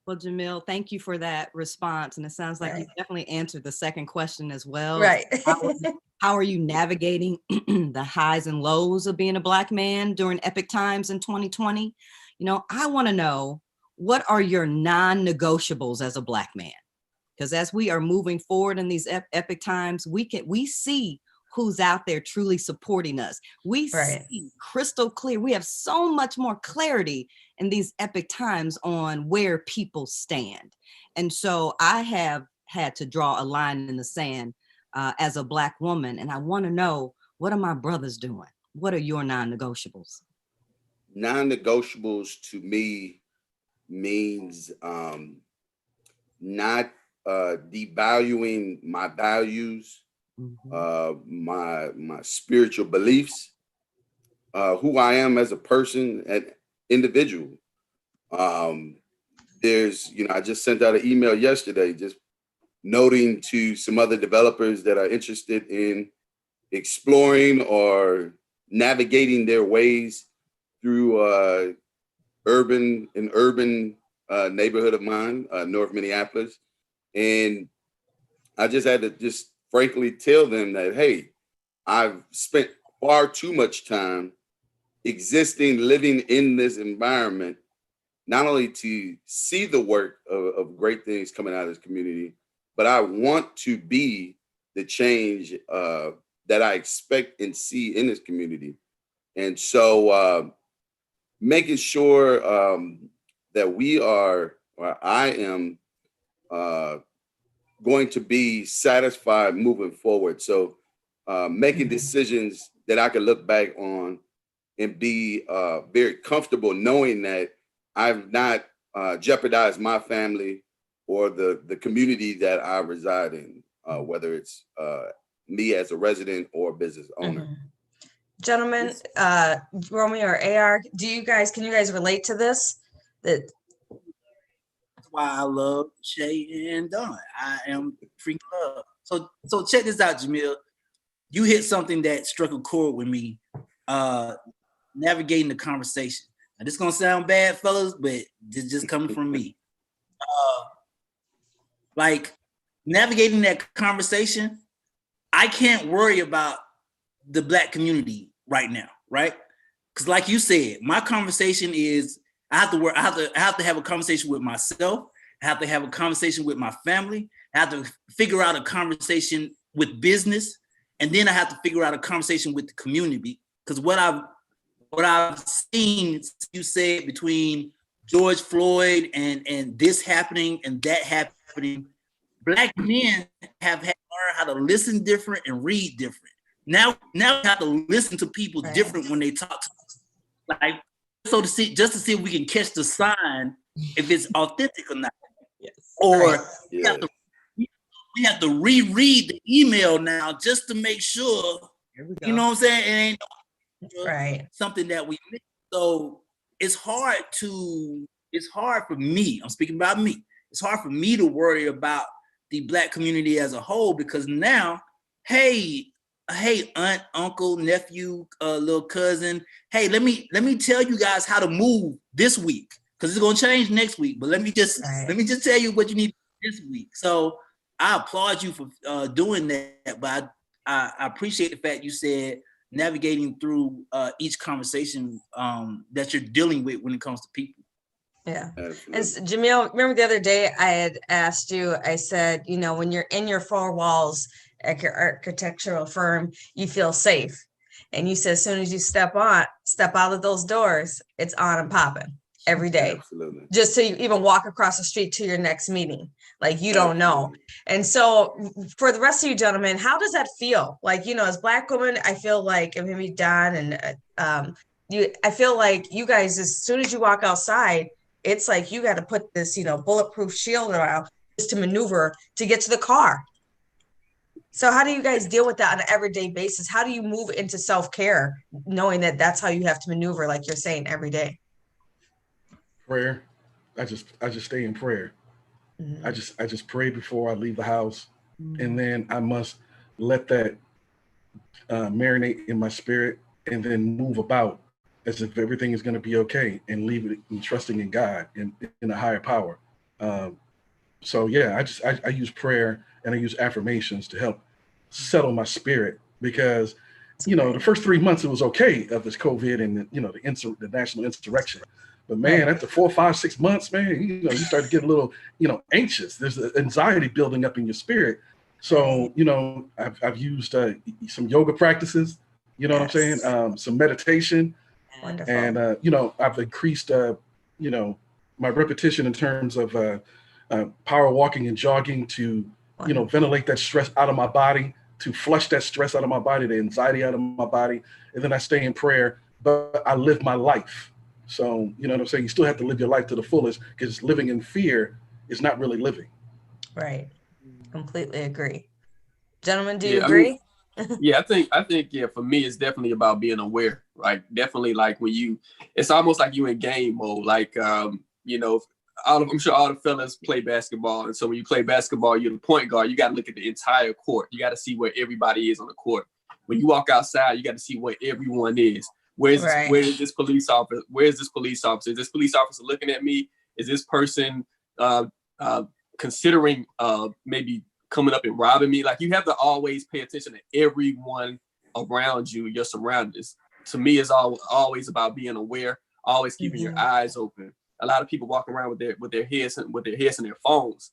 Well, Jamil, thank you for that response. And it sounds like you definitely answered the second question as well. Right. How are you navigating the highs and lows of being a Black man during epic times in 2020? You know, I want to know, what are your non-negotiables as a Black man? Because as we are moving forward in these epic times, we see who's out there truly supporting us. We see crystal clear. We have so much more clarity in these epic times on where people stand. And so I have had to draw a line in the sand as a Black woman. And I want to know, what are my brothers doing? What are your non-negotiables? Non-negotiables to me means not devaluing my values, my spiritual beliefs, who I am as a person and individual. There's, you know, I just sent out an email yesterday just noting to some other developers that are interested in exploring or navigating their ways through urban neighborhood of mine, North Minneapolis. And I just had to just frankly tell them that, hey, I've spent far too much time existing, living in this environment, not only to see the work of great things coming out of this community, but I want to be the change that I expect and see in this community. And so making sure that we are, or I am going to be satisfied moving forward. So making decisions that I can look back on and be very comfortable knowing that I've not jeopardized my family or the community that I reside in, whether it's me as a resident or business owner. Gentlemen, Romeo or AR, can you guys relate to this? That's why I love Shay and Don. I am freaking love. So check this out, Jamil. You hit something that struck a chord with me. Navigating the conversation. Now, this is gonna sound bad, fellas, but this is just coming from me. Like navigating that conversation, I can't worry about the Black community right now, right? Because, like you said, my conversation is I have to have a conversation with myself. I have to have a conversation with my family. I have to figure out a conversation with business, and then I have to figure out a conversation with the community. Because what I've seen, you said, between George Floyd and this happening and that happening, Black men have had to learn how to listen different and read different. Now we have to listen to people different when they talk to us. Like, so to see if we can catch the sign if it's authentic or not. Yes. Or we have to reread the email now just to make sure. You know what I'm saying? It ain't something that we miss. So it's hard for me. I'm speaking about me. It's hard for me to worry about the Black community as a whole, because now, hey, aunt, uncle, nephew, little cousin, hey, let me tell you guys how to move this week, because it's gonna change next week. But let me just tell you what you need this week. So I applaud you for doing that. But I appreciate the fact you said navigating through each conversation that you're dealing with when it comes to people. Yeah. And Jamil, remember the other day I had asked you, I said, when you're in your four walls at your architectural firm, you feel safe. And you said, as soon as you step out of those doors, it's on and popping every day. Absolutely. Just so you even walk across the street to your next meeting, like you don't know. And so for the rest of you gentlemen, how does that feel? Like, as Black women, I feel like, and maybe Don and I feel like you guys, as soon as you walk outside, it's like you got to put this, bulletproof shield around just to maneuver to get to the car. So how do you guys deal with that on an everyday basis? How do you move into self-care, knowing that that's how you have to maneuver, like you're saying, every day? Prayer. I just stay in prayer. Mm-hmm. I just pray before I leave the house, and then I must let that marinate in my spirit, and then move about as if everything is going to be okay, and leave it and trusting in God and in a higher power. So yeah, I use prayer and I use affirmations to help settle my spirit, because the first 3 months it was okay of this COVID and the national insurrection. But man, after 4, 5, 6 months, man, you start to get a little, anxious. There's anxiety building up in your spirit. So, I've used some yoga practices, what I'm saying? Some meditation. Wonderful. And, I've increased, my repetition in terms of power walking and jogging to, ventilate that stress out of my body, to flush that stress out of my body, the anxiety out of my body. And then I stay in prayer, but I live my life. So, you know what I'm saying? You still have to live your life to the fullest, because living in fear is not really living. Right. Completely agree. Gentlemen, do you agree? I think, for me, it's definitely about being aware, right? Definitely, like it's almost like you in game mode. Like, I'm sure all the fellas play basketball. And so when you play basketball, you're the point guard. You got to look at the entire court. You got to see where everybody is on the court. When you walk outside, you got to see where everyone is. Where is this police officer? Where is this police officer? Is this police officer looking at me? Is this person considering maybe coming up and robbing me? Like, you have to always pay attention to everyone around you, your surroundings. To me, it's always about being aware, always keeping your eyes open. A lot of people walk around with their heads in their phones.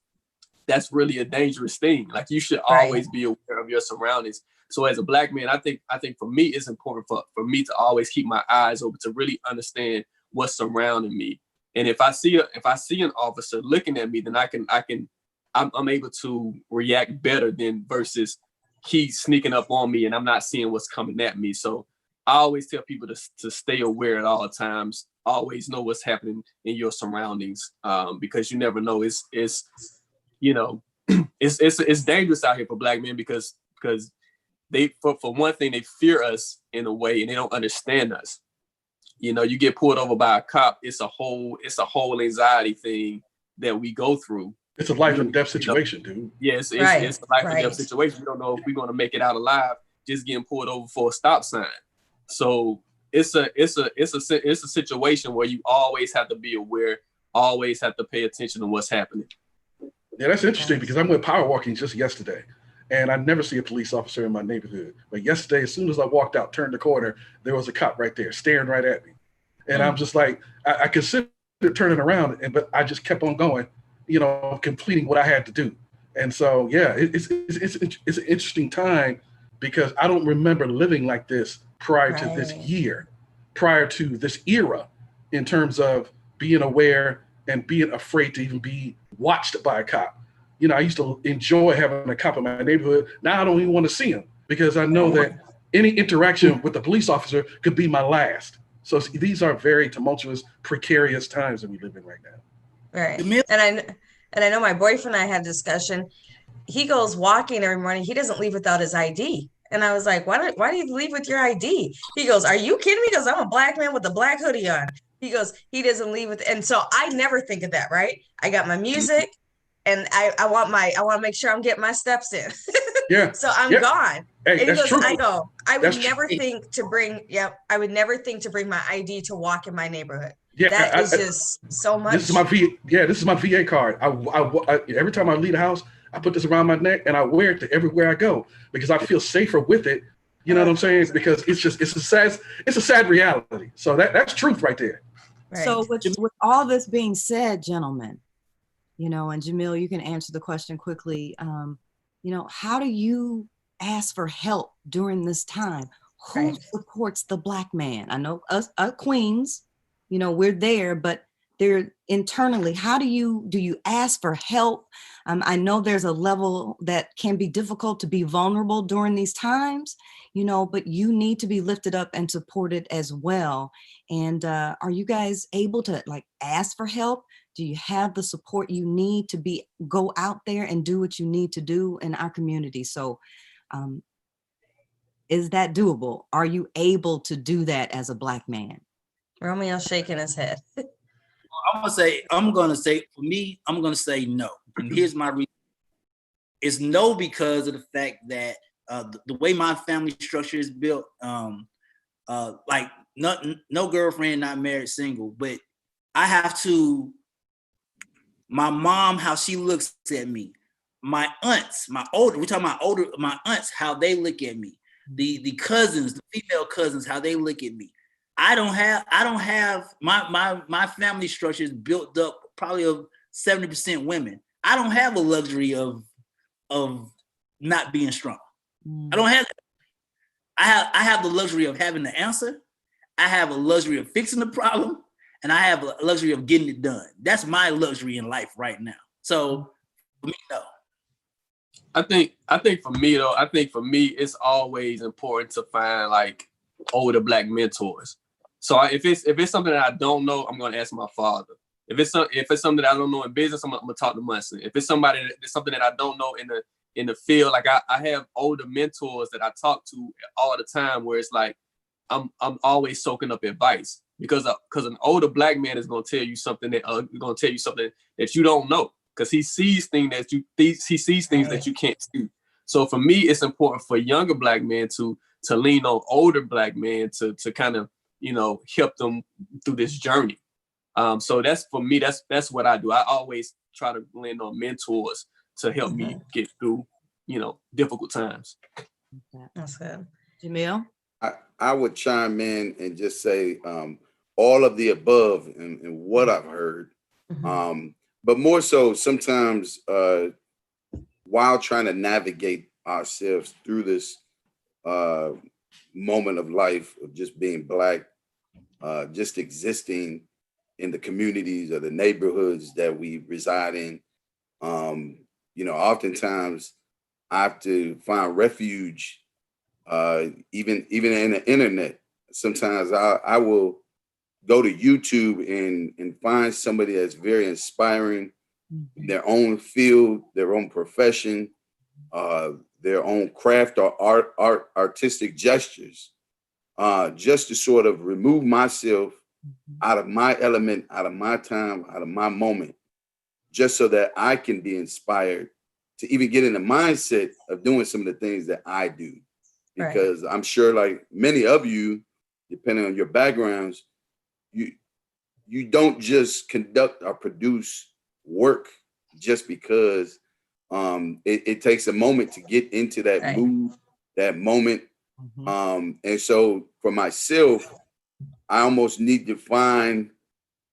That's really a dangerous thing. Like, you should always be aware of your surroundings. So as a Black man, I think for me, it's important for me to always keep my eyes open, to really understand what's surrounding me. And if I see an officer looking at me, then I'm able to react better than versus he's sneaking up on me and I'm not seeing what's coming at me. So I always tell people to stay aware at all times. Always know what's happening in your surroundings, because you never know. It's dangerous out here for Black men because they, for one thing, they fear us in a way and they don't understand us. You get pulled over by a cop. It's a whole anxiety thing that we go through. It's a life and death situation, dude. Yes, it's a life and death situation. We don't know if we're going to make it out alive just getting pulled over for a stop sign. So it's a situation where you always have to be aware, always have to pay attention to what's happening. Yeah, that's interesting because I went power walking just yesterday, and I never see a police officer in my neighborhood. But yesterday, as soon as I walked out, turned the corner, there was a cop right there staring right at me. And I'm just like, I considered turning around, but I just kept on going, completing what I had to do. And so, yeah, it's an interesting time because I don't remember living like this prior to this year, prior to this era, in terms of being aware and being afraid to even be watched by a cop. I used to enjoy having a cop in my neighborhood. Now I don't even want to see him because I know that any interaction with the police officer could be my last. So these are very tumultuous, precarious times that we live in right now. Right. And I know my boyfriend and I had a discussion. He goes walking every morning. He doesn't leave without his ID. And I was like, why do you leave with your ID? He goes, are you kidding me? He goes, I'm a Black man with a black hoodie on. He goes, he doesn't leave with, and so I never think of that, right? I got my music and I want to make sure I'm getting my steps in. Yeah. So I'm gone. Hey, and he that's goes, true. I would never think to bring my ID to walk in my neighborhood. Yeah, that is just so much. This is my VA card. I every time I leave the house, I put this around my neck and I wear it to everywhere I go because I feel safer with it. You know what I'm saying? Because it's a sad reality. So that's truth right there. Right. So with all this being said, gentlemen, and Jamil, you can answer the question quickly. How do you ask for help during this time? Who supports the Black man? I know us queens, we're there, but they're internally. How do you ask for help? I know there's a level that can be difficult to be vulnerable during these times, but you need to be lifted up and supported as well. And are you guys able to ask for help? Do you have the support you need to go out there and do what you need to do in our community? So is that doable? Are you able to do that as a Black man? Romeo's shaking his head. I'm gonna say for me, I'm gonna say no. And here's my reason. It's no because of the fact that the way my family structure is built, no girlfriend, not married, single, but I have to, my mom, how she looks at me, my aunts, my aunts, how they look at me, the cousins, the female cousins, how they look at me. I don't have my family structure is built up probably of 70% women. I don't have a luxury of not being strong. I don't have that. I have the luxury of having the answer. I have a luxury of fixing the problem, and I have a luxury of getting it done. That's my luxury in life right now. So for me, no. I think for me, it's always important to find older Black mentors. So if it's something that I don't know, I'm gonna ask my father. If it's something that I don't know in business, I'm gonna talk to Munson. If it's something that I don't know in the field, I have older mentors that I talk to all the time, where it's I'm always soaking up advice because an older Black man is gonna tell you something that you don't know, because he sees things that you can't see. So for me, it's important for younger Black men to lean on older Black men to kind of help them through this journey. So that's for me. That's what I do. I always try to lean on mentors to help me get through difficult times. That's good. Jamil? I would chime in and just say all of the above and what I've heard. But more so sometimes while trying to navigate ourselves through this moment of life of just being Black, just existing in the communities or the neighborhoods that we reside in. Oftentimes I have to find refuge, even in the internet. Sometimes I will go to YouTube and find somebody that's very inspiring in their own field, their own profession, their own craft or artistic gestures, just to sort of remove myself out of my element, out of my time, out of my moment, just so that I can be inspired to even get in the mindset of doing some of the things that I do. Because I'm sure like many of you, depending on your backgrounds, you don't just conduct or produce work just because it takes a moment to get into that mood, that moment. And so for myself, I almost need to find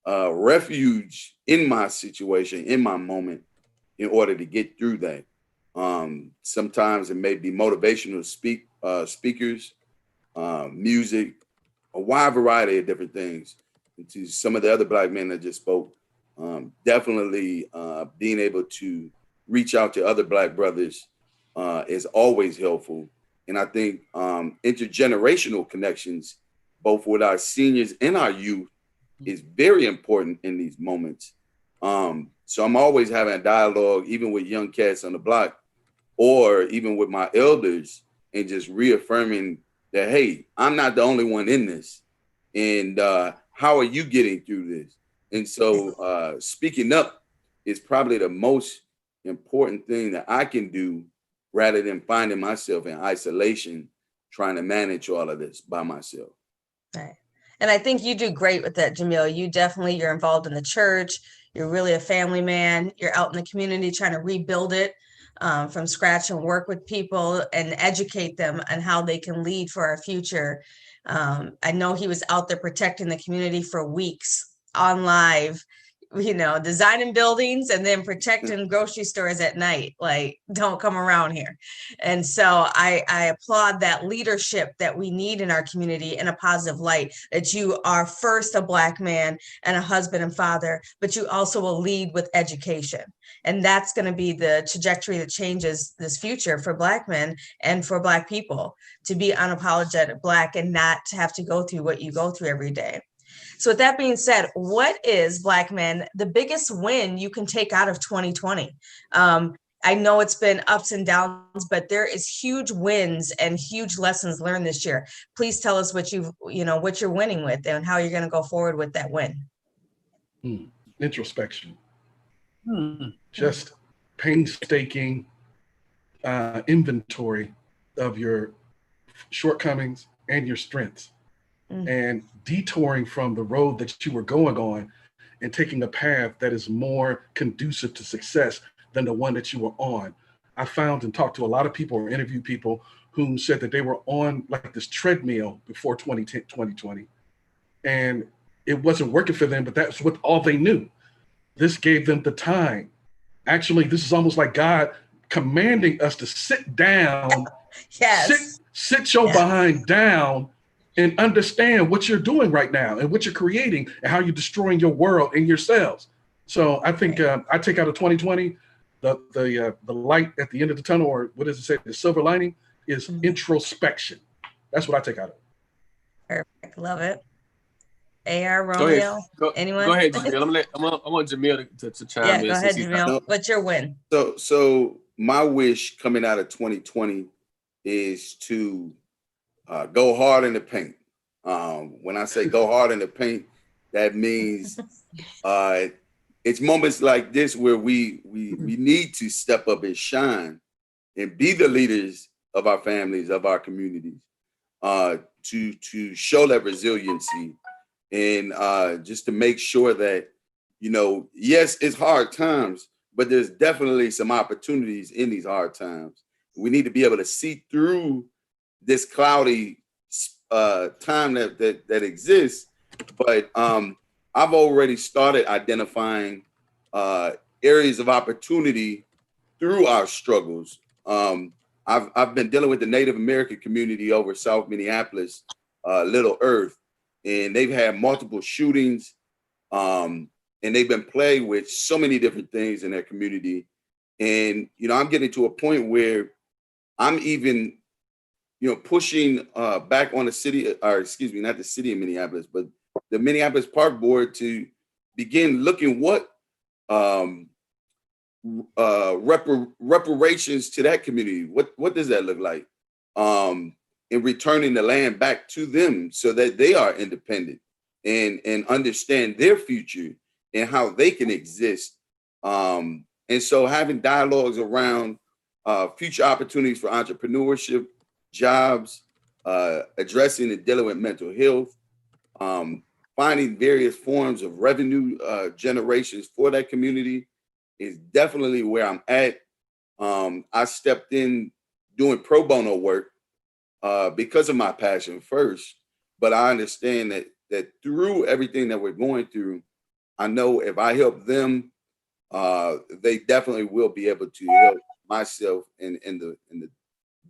refuge in my situation, in my moment, in order to get through that. Sometimes it may be motivational speakers, music, a wide variety of different things. And to some of the other Black men that just spoke, definitely being able to reach out to other Black brothers is always helpful. And I think intergenerational connections, both with our seniors and our youth, is very important in these moments. So I'm always having a dialogue, even with young cats on the block, or even with my elders, and just reaffirming that, hey, I'm not the only one in this. And how are you getting through this? And so speaking up is probably the most important thing that I can do, rather than finding myself in isolation, trying to manage all of this by myself. Right. And I think you do great with that, Jamil. You're involved in the church. You're really a family man. You're out in the community trying to rebuild it from scratch and work with people and educate them on how they can lead for our future. I know he was out there protecting the community for weeks on live, designing buildings and then protecting grocery stores at night. Like, don't come around here. And so I applaud that leadership that we need in our community in a positive light, that you are first a Black man and a husband and father, but you also will lead with education. And that's going to be the trajectory that changes this future for Black men and for Black people, to be unapologetic Black and not to have to go through what you go through every day. So with that being said, what is, Black men, the biggest win you can take out of 2020? I know it's been ups and downs, but there is huge wins and huge lessons learned this year. Please tell us what what you're winning with and how you're going to go forward with that win. Introspection. Just painstaking inventory of your shortcomings and your strengths, and detouring from the road that you were going on and taking a path that is more conducive to success than the one that you were on. I found and talked to a lot of people or interviewed people who said that they were on like this treadmill before 2020, and it wasn't working for them, but that's what all they knew. This gave them the time. Actually, this is almost like God commanding us to sit down, sit your behind down, and understand what you're doing right now and what you're creating and how you're destroying your world and yourselves. So I think I take out of 2020, the light at the end of the tunnel, or what does it say? The silver lining is introspection. That's what I take out of it. Perfect. Love it. AR, Romeo, anyone? Go ahead, Jamil. I want Jamil to chime in. Go ahead, Jamil. What's your win? So my wish coming out of 2020 is to go hard in the paint. When I say go hard in the paint, that means it's moments like this where we need to step up and shine and be the leaders of our families, of our communities, to show that resiliency, and just to make sure that, yes, it's hard times, but there's definitely some opportunities in these hard times. We need to be able to see through this cloudy time that exists. But I've already started identifying areas of opportunity through our struggles. I've been dealing with the Native American community over South Minneapolis, Little Earth, and they've had multiple shootings, and they've been plagued with so many different things in their community. And, you know, I'm getting to a point where I'm even, you know, pushing back on the city, or excuse me, not the city of Minneapolis, but the Minneapolis Park Board to begin looking what reparations to that community. What does that look like? In returning the land back to them so that they are independent and understand their future and how they can exist. And so having dialogues around future opportunities for entrepreneurship, jobs, addressing and dealing with mental health, finding various forms of revenue generations for that community is definitely where I'm at. I stepped in doing pro bono work because of my passion first, but I understand that through everything that we're going through, I know if I help them, they definitely will be able to help myself in the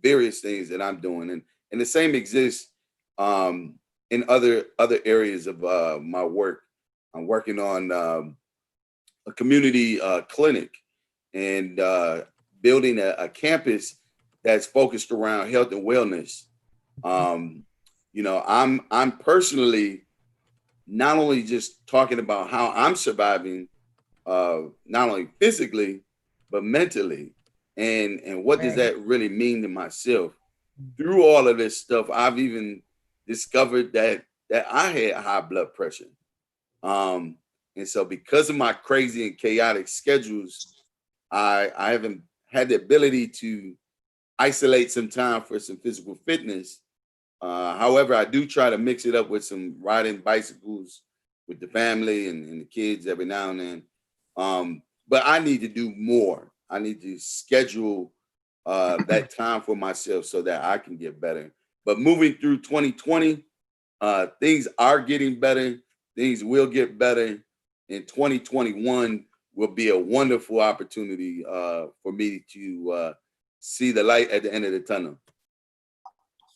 various things that I'm doing. And the same exists in other areas of my work. I'm working on a community clinic and building a campus that's focused around health and wellness. You know, I'm personally not only just talking about how I'm surviving, not only physically, but mentally. And what does that really mean to myself? Through all of this stuff, I've even discovered that I had high blood pressure. And so because of my crazy and chaotic schedules, I haven't had the ability to isolate some time for some physical fitness. However, I do try to mix it up with some riding bicycles with the family and the kids every now and then. But I need to do more. I need to schedule that time for myself so that I can get better. But moving through 2020, things are getting better. Things will get better. In 2021 will be a wonderful opportunity for me to see the light at the end of the tunnel.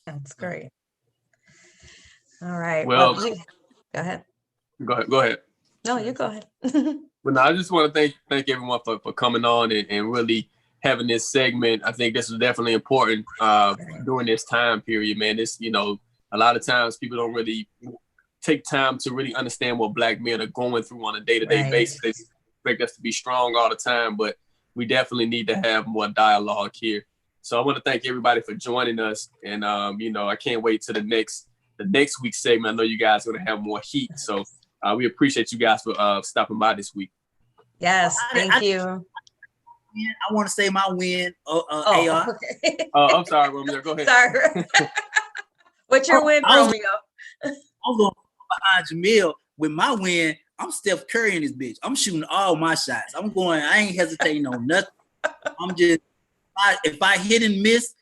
That's great. All right. Well, go ahead. Go ahead. No, you go ahead. But no, I just want to thank everyone for coming on and really having this segment. I think this is definitely important during this time period, man. This, you know, a lot of times people don't really take time to really understand what Black men are going through on a day-to-day basis. They expect us to be strong all the time, but we definitely need to have more dialogue here. So I want to thank everybody for joining us. And, you know, I can't wait to the next week's segment. I know you guys are going to have more heat. So we appreciate you guys for stopping by this week. Yes, thank you. I want to say my win, AR. Okay. I'm sorry, Romeo. Go ahead. Sorry. What's your win, Romeo? I'm going behind Jamil. With my win, I'm Steph Curry in this bitch. I'm shooting all my shots. I ain't hesitating on nothing. I'm just, if I hit and miss,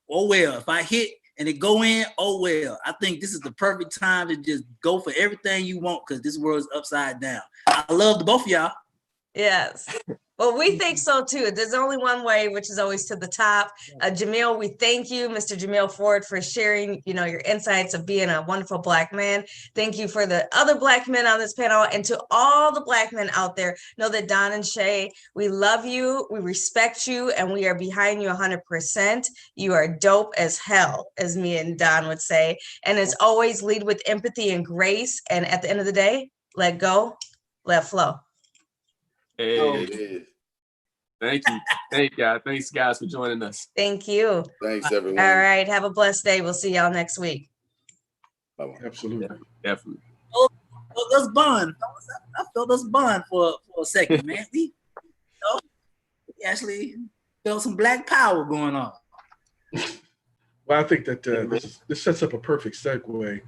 oh well. If I hit and it go in, oh well. I think this is the perfect time to just go for everything you want because this world is upside down. I love the both of y'all. Yes. Well, we think so too. There's only one way, which is always to the top. Jamil, we thank you, Mr. Jamil Ford, for sharing, you know, your insights of being a wonderful Black man. Thank you for the other Black men on this panel, and to all the Black men out there. Know that Don and Shay, we love you, we respect you, and we are behind you 100%. You are dope as hell, as me and Don would say. And as always, lead with empathy and grace. And at the end of the day, let go, let flow. Hey. Thank you. Thanks, guys, for joining us. Thank you. Thanks, everyone. All right. Have a blessed day. We'll see y'all next week. Bye-bye. Absolutely. Definitely. Let's bond. I felt us bond for a second, man. We actually felt some Black power going on. Well, I think that this sets up a perfect segue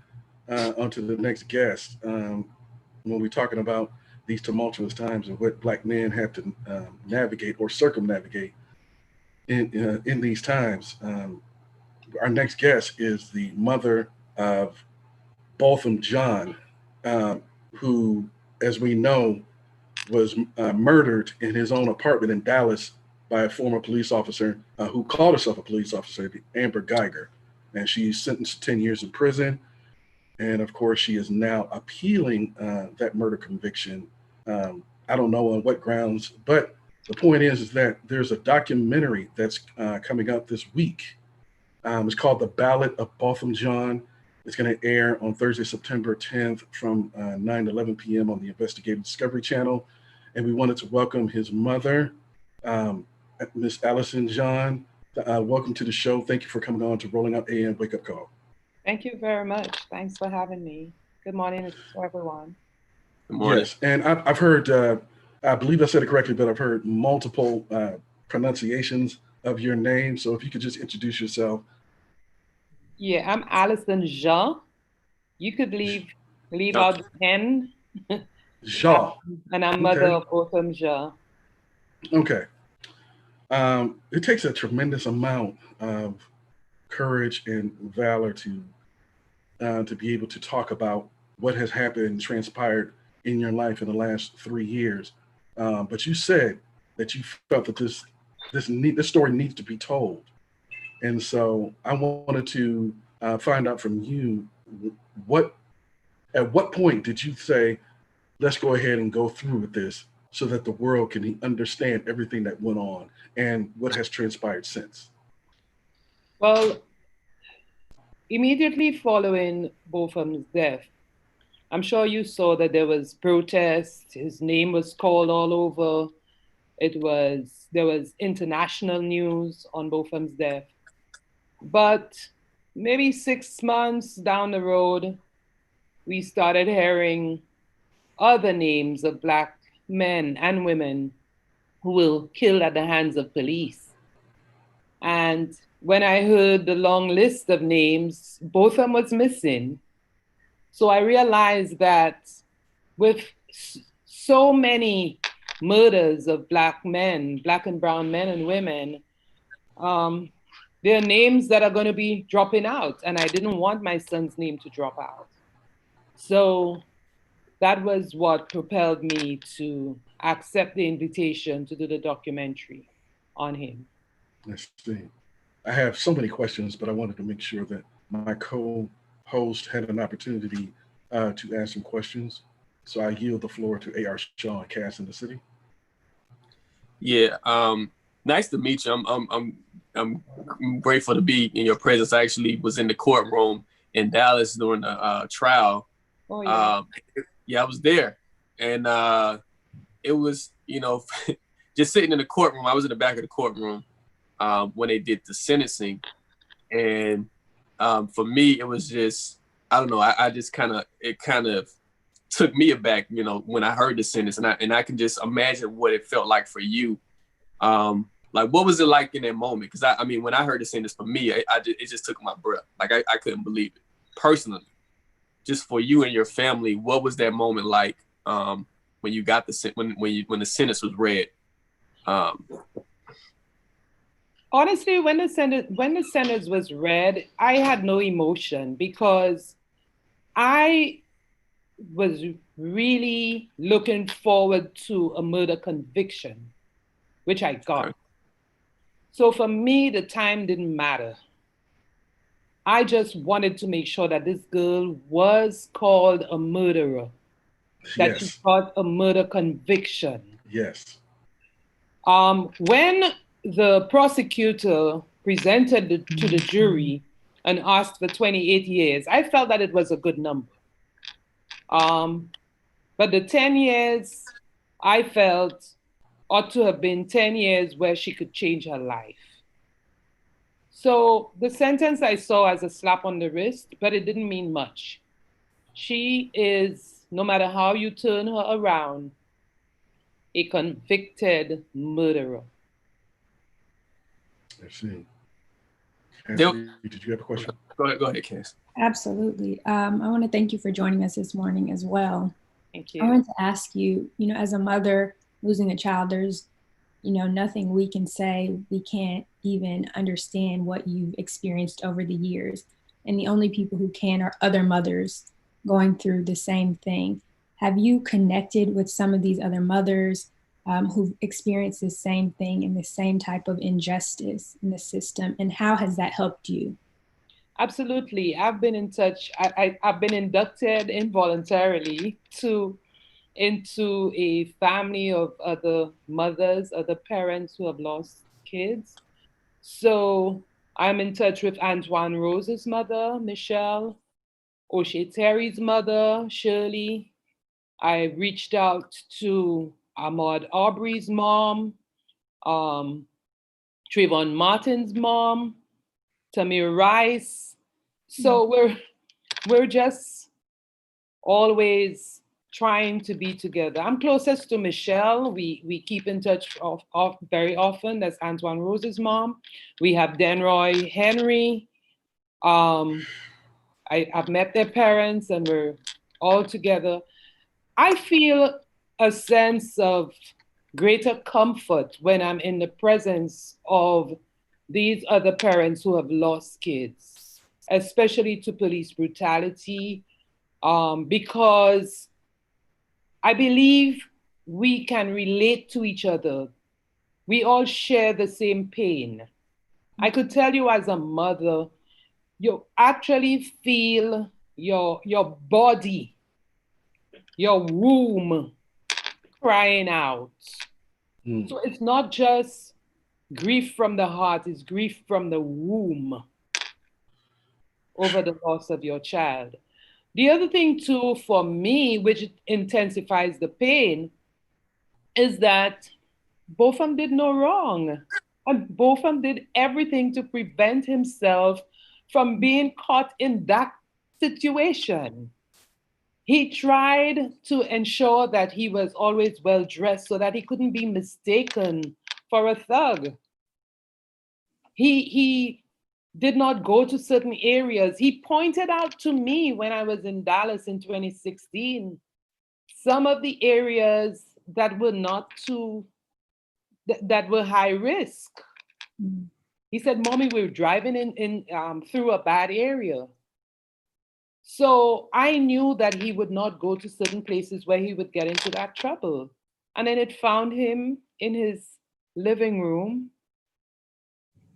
onto the next guest when we're talking about these tumultuous times and what Black men have to navigate or circumnavigate in these times. our next guest is the mother of Botham John, who, as we know, was murdered in his own apartment in Dallas by a former police officer who called herself a police officer, Amber Geiger. And she's sentenced to 10 years in prison. And of course, she is now appealing that murder conviction. I don't know on what grounds, but the point is that there's a documentary that's coming up this week. It's called The Ballad of Botham John. It's going to air on Thursday, September 10th from 9 to 11 p.m. on the Investigative Discovery Channel. And we wanted to welcome his mother, Miss Allison John. Welcome to the show. Thank you for coming on to Rolling Out AM Wake Up Call. Thank you very much. Thanks for having me. Good morning to everyone. Good morning. Yes, and I've heard, I believe I said it correctly, but I've heard multiple pronunciations of your name. So if you could just introduce yourself. Yeah, I'm Allison Jean. You could leave out the N. Jean. And I'm mother of Botham Jean. Okay. It takes a tremendous amount of courage and valor to be able to talk about what has happened and transpired in your life in the last 3 years. But you said that you felt that this story needs to be told. And so I wanted to find out from you, at what point did you say, let's go ahead and go through with this so that the world can understand everything that went on and what has transpired since? Well, immediately following Botham's death, I'm sure you saw that there was protests. His name was called all over. There was international news on Botham's death. But maybe 6 months down the road, we started hearing other names of Black men and women who were killed at the hands of police. And when I heard the long list of names, Botham was missing. So I realized that with so many murders of Black men, Black and brown men and women, there are names that are going to be dropping out, and I didn't want my son's name to drop out. So that was what propelled me to accept the invitation to do the documentary on him. Let's see. I have so many questions, but I wanted to make sure that my co-host had an opportunity to ask some questions. So I yield the floor to A.R. Sean, Cass in the City. Yeah, nice to meet you. I'm grateful to be in your presence. I actually was in the courtroom in Dallas during the trial. Oh, yeah. Yeah, I was there. And it was, just sitting in the courtroom. I was in the back of the courtroom when they did the sentencing. And for me, it was just, I don't know, it kind of took me aback, when I heard the sentence. And I can just imagine what it felt like for you. Like, what was it like in that moment? Because I mean, when I heard the sentence, for me, it just took my breath. Like, I couldn't believe it. Personally, just for you and your family, what was that moment like when you got when the sentence was read? Honestly, when the sentence was read, I had no emotion because I was really looking forward to a murder conviction, which I got. Okay. So for me, the time didn't matter. I just wanted to make sure that this girl was called a murderer, that she got a murder conviction. Yes. When the prosecutor presented to the jury and asked for 28 years, I felt that it was a good number. But the 10 years, I felt, ought to have been 10 years where she could change her life. So the sentence I saw as a slap on the wrist, but it didn't mean much. She is, no matter how you turn her around, a convicted murderer. I see. Did you have a question? Go ahead, Cass. Absolutely. I want to thank you for joining us this morning as well. Thank you. I wanted to ask you, as a mother losing a child, there's, nothing we can say. We can't even understand what you've experienced over the years. And the only people who can are other mothers going through the same thing. Have you connected with some of these other mothers who've experienced the same thing and the same type of injustice in the system? And how has that helped you? Absolutely. I've been in touch. I've been inducted involuntarily into a family of other mothers, other parents who have lost kids. So I'm in touch with Antoine Rose's mother, Michelle, O'Shea Terry's mother, Shirley. I reached out to Ahmaud Arbery's mom, Trayvon Martin's mom, Tamir Rice. So we're just always trying to be together. I'm closest to Michelle. We keep in touch very often. That's Antoine Rose's mom. We have Denroy Henry. I've met their parents and we're all together. I feel a sense of greater comfort when I'm in the presence of these other parents who have lost kids, especially to police brutality, because I believe we can relate to each other. We all share the same pain. I could tell you as a mother, you actually feel your body, your womb crying out. So it's not just grief from the heart, it's grief from the womb over the loss of your child. The other thing too, for me, which intensifies the pain, is that both of them did no wrong. And both of them did everything to prevent himself from being caught in that situation. He tried to ensure that he was always well dressed so that he couldn't be mistaken for a thug. He did not go to certain areas. He pointed out to me when I was in Dallas in 2016, some of the areas that were not that were high risk. He said, "Mommy, we're driving in through a bad area." So I knew that he would not go to certain places where he would get into that trouble. And then it found him in his living room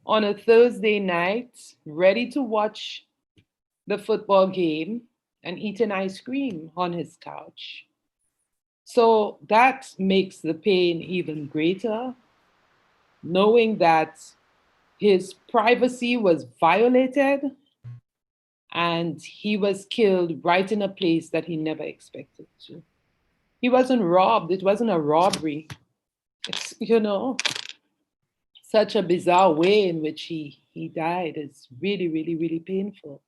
on a Thursday night, ready to watch the football game and eating ice cream on his couch. So that makes the pain even greater, knowing that his privacy was violated and he was killed right in a place that he never expected to. He wasn't robbed. It wasn't a robbery. It's, such a bizarre way in which he died. It's really, really, really painful.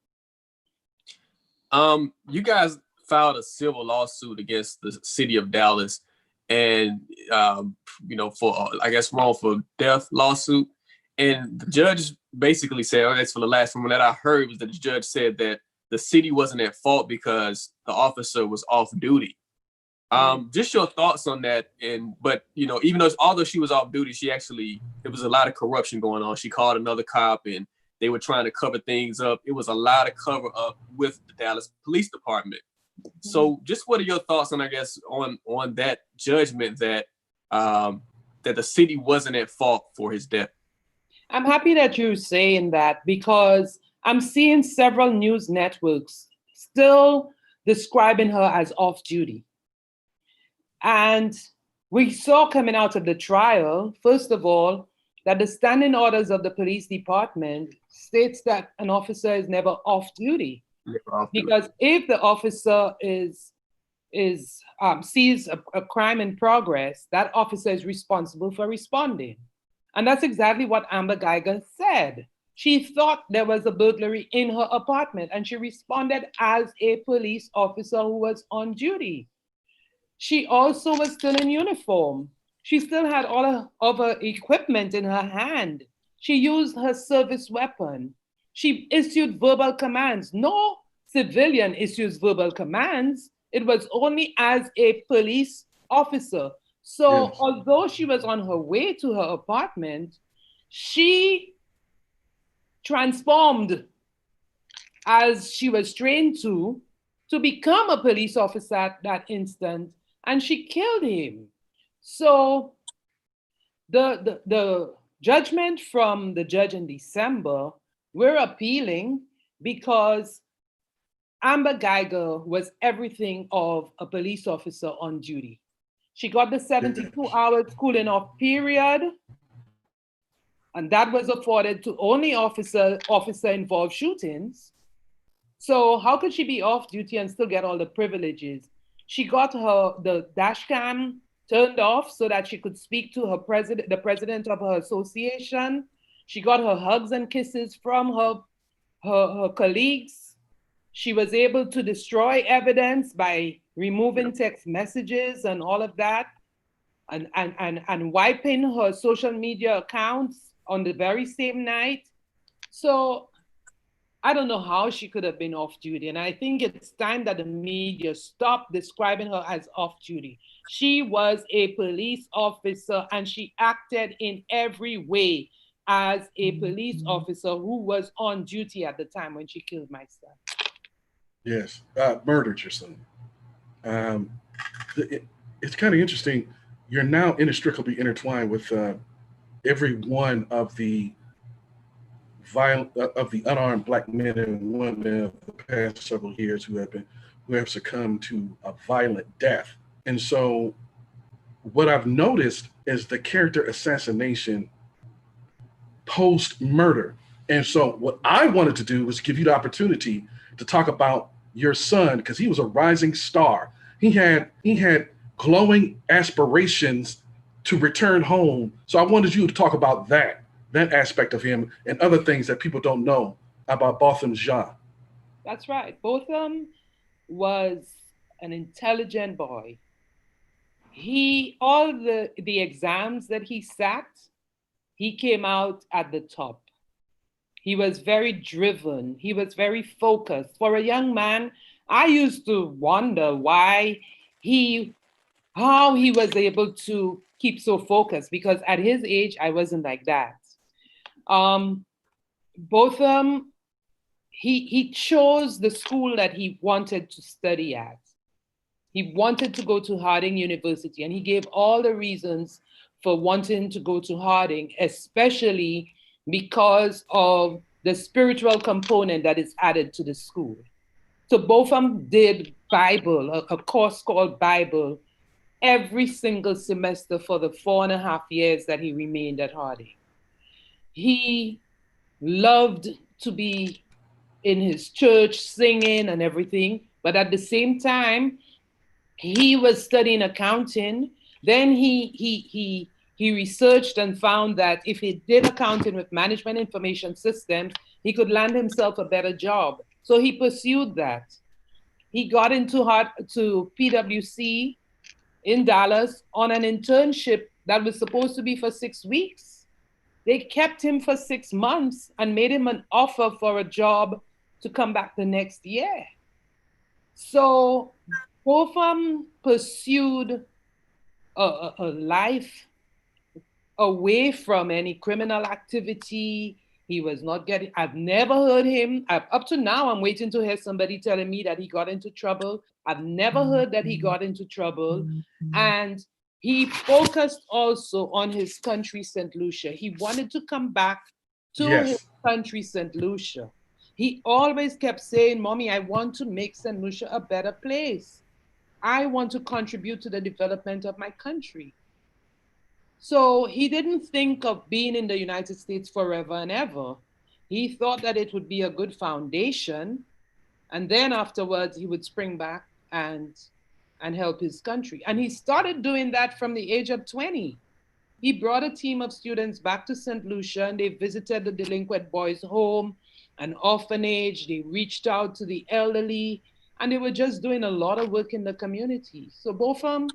You guys filed a civil lawsuit against the city of Dallas and, for, I guess, wrongful death lawsuit. And the judge basically said, that's for the last one that I heard, was that the judge said that the city wasn't at fault because the officer was off duty. Just your thoughts on that. But even although she was off duty, there was a lot of corruption going on. She called another cop and they were trying to cover things up. It was a lot of cover up with the Dallas Police Department. So just what are your thoughts on, I guess, on that judgment that the city wasn't at fault for his death? I'm happy that you're saying that because I'm seeing several news networks still describing her as off duty. And we saw coming out of the trial, first of all, that the standing orders of the police department states that an officer is never off duty. Because if the officer sees a crime in progress, that officer is responsible for responding. And that's exactly what Amber Geiger said. She thought there was a burglary in her apartment and she responded as a police officer who was on duty. She also was still in uniform. She still had all of her equipment in her hand. She used her service weapon. She issued verbal commands. No civilian issues verbal commands. It was only as a police officer. So although she was on her way to her apartment, she transformed as she was trained to become a police officer at that instant, and she killed him. So the judgment from the judge in December, we're appealing because Amber Geiger was everything of a police officer on duty. She got the 72 hours cooling off period, and that was afforded to only officer involved shootings. So how could she be off duty and still get all the privileges? She got the dash cam turned off so that she could speak to the president of her association. She got her hugs and kisses from her colleagues. She was able to destroy evidence by removing text messages and all of that, and wiping her social media accounts on the very same night. So I don't know how she could have been off duty. And I think it's time that the media stop describing her as off duty. She was a police officer and she acted in every way as a police officer who was on duty at the time when she killed my son. Yes, murdered your son. It's kind of interesting. You're now inextricably intertwined with every one of the unarmed Black men and women of the past several years who have succumbed to a violent death. And so what I've noticed is the character assassination post-murder. And so what I wanted to do was give you the opportunity to talk about your son, because he was a rising star. He had glowing aspirations to return home. So I wanted you to talk about that aspect of him and other things that people don't know about Botham Jean. That's right. Botham was an intelligent boy. All the exams that he sat, he came out at the top. He was very driven. He was very focused. For a young man, I used to wonder how he was able to keep so focused, because at his age, I wasn't like that. Botham, he chose the school that he wanted to study at. He wanted to go to Harding University, and he gave all the reasons for wanting to go to Harding, especially because of the spiritual component that is added to the school. So Botham did Bible, a course called Bible, every single semester for the 4.5 years that he remained at Harding. He loved to be in his church singing and everything, but at the same time, he was studying accounting. Then he researched and found that if he did accounting with management information systems, he could land himself a better job. So he pursued that. He got into PwC in Dallas on an internship that was supposed to be for 6 weeks. They kept him for 6 months and made him an offer for a job to come back the next year. So Botham pursued a life away from any criminal activity. He was not getting, I've never heard him, up to now, I'm waiting to hear somebody telling me that he got into trouble. I've never heard that he got into trouble. And he focused also on his country, St. Lucia. He wanted to come back to his country, St. Lucia. He always kept saying, Mommy, I want to make St. Lucia a better place. I want to contribute to the development of my country. So he didn't think of being in the United States forever and ever. He thought that it would be a good foundation. And then afterwards, he would spring back and help his country. And he started doing that from the age of 20. He brought a team of students back to St. Lucia, and they visited the delinquent boys' home, an orphanage. They reached out to the elderly, and they were just doing a lot of work in the community. So Botham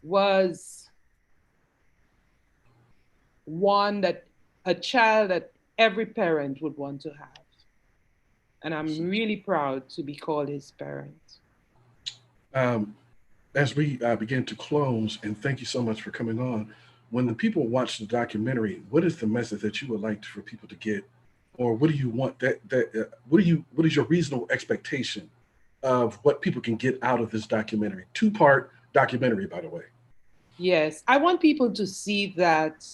was a child that every parent would want to have. And I'm really proud to be called his parent. As we begin to close, and thank you so much for coming on, when the people watch the documentary, what is the message that you would like for people to get or what do you want what is your reasonable expectation of what people can get out of this documentary? 2-part documentary, by the way. Yes, I want people to see that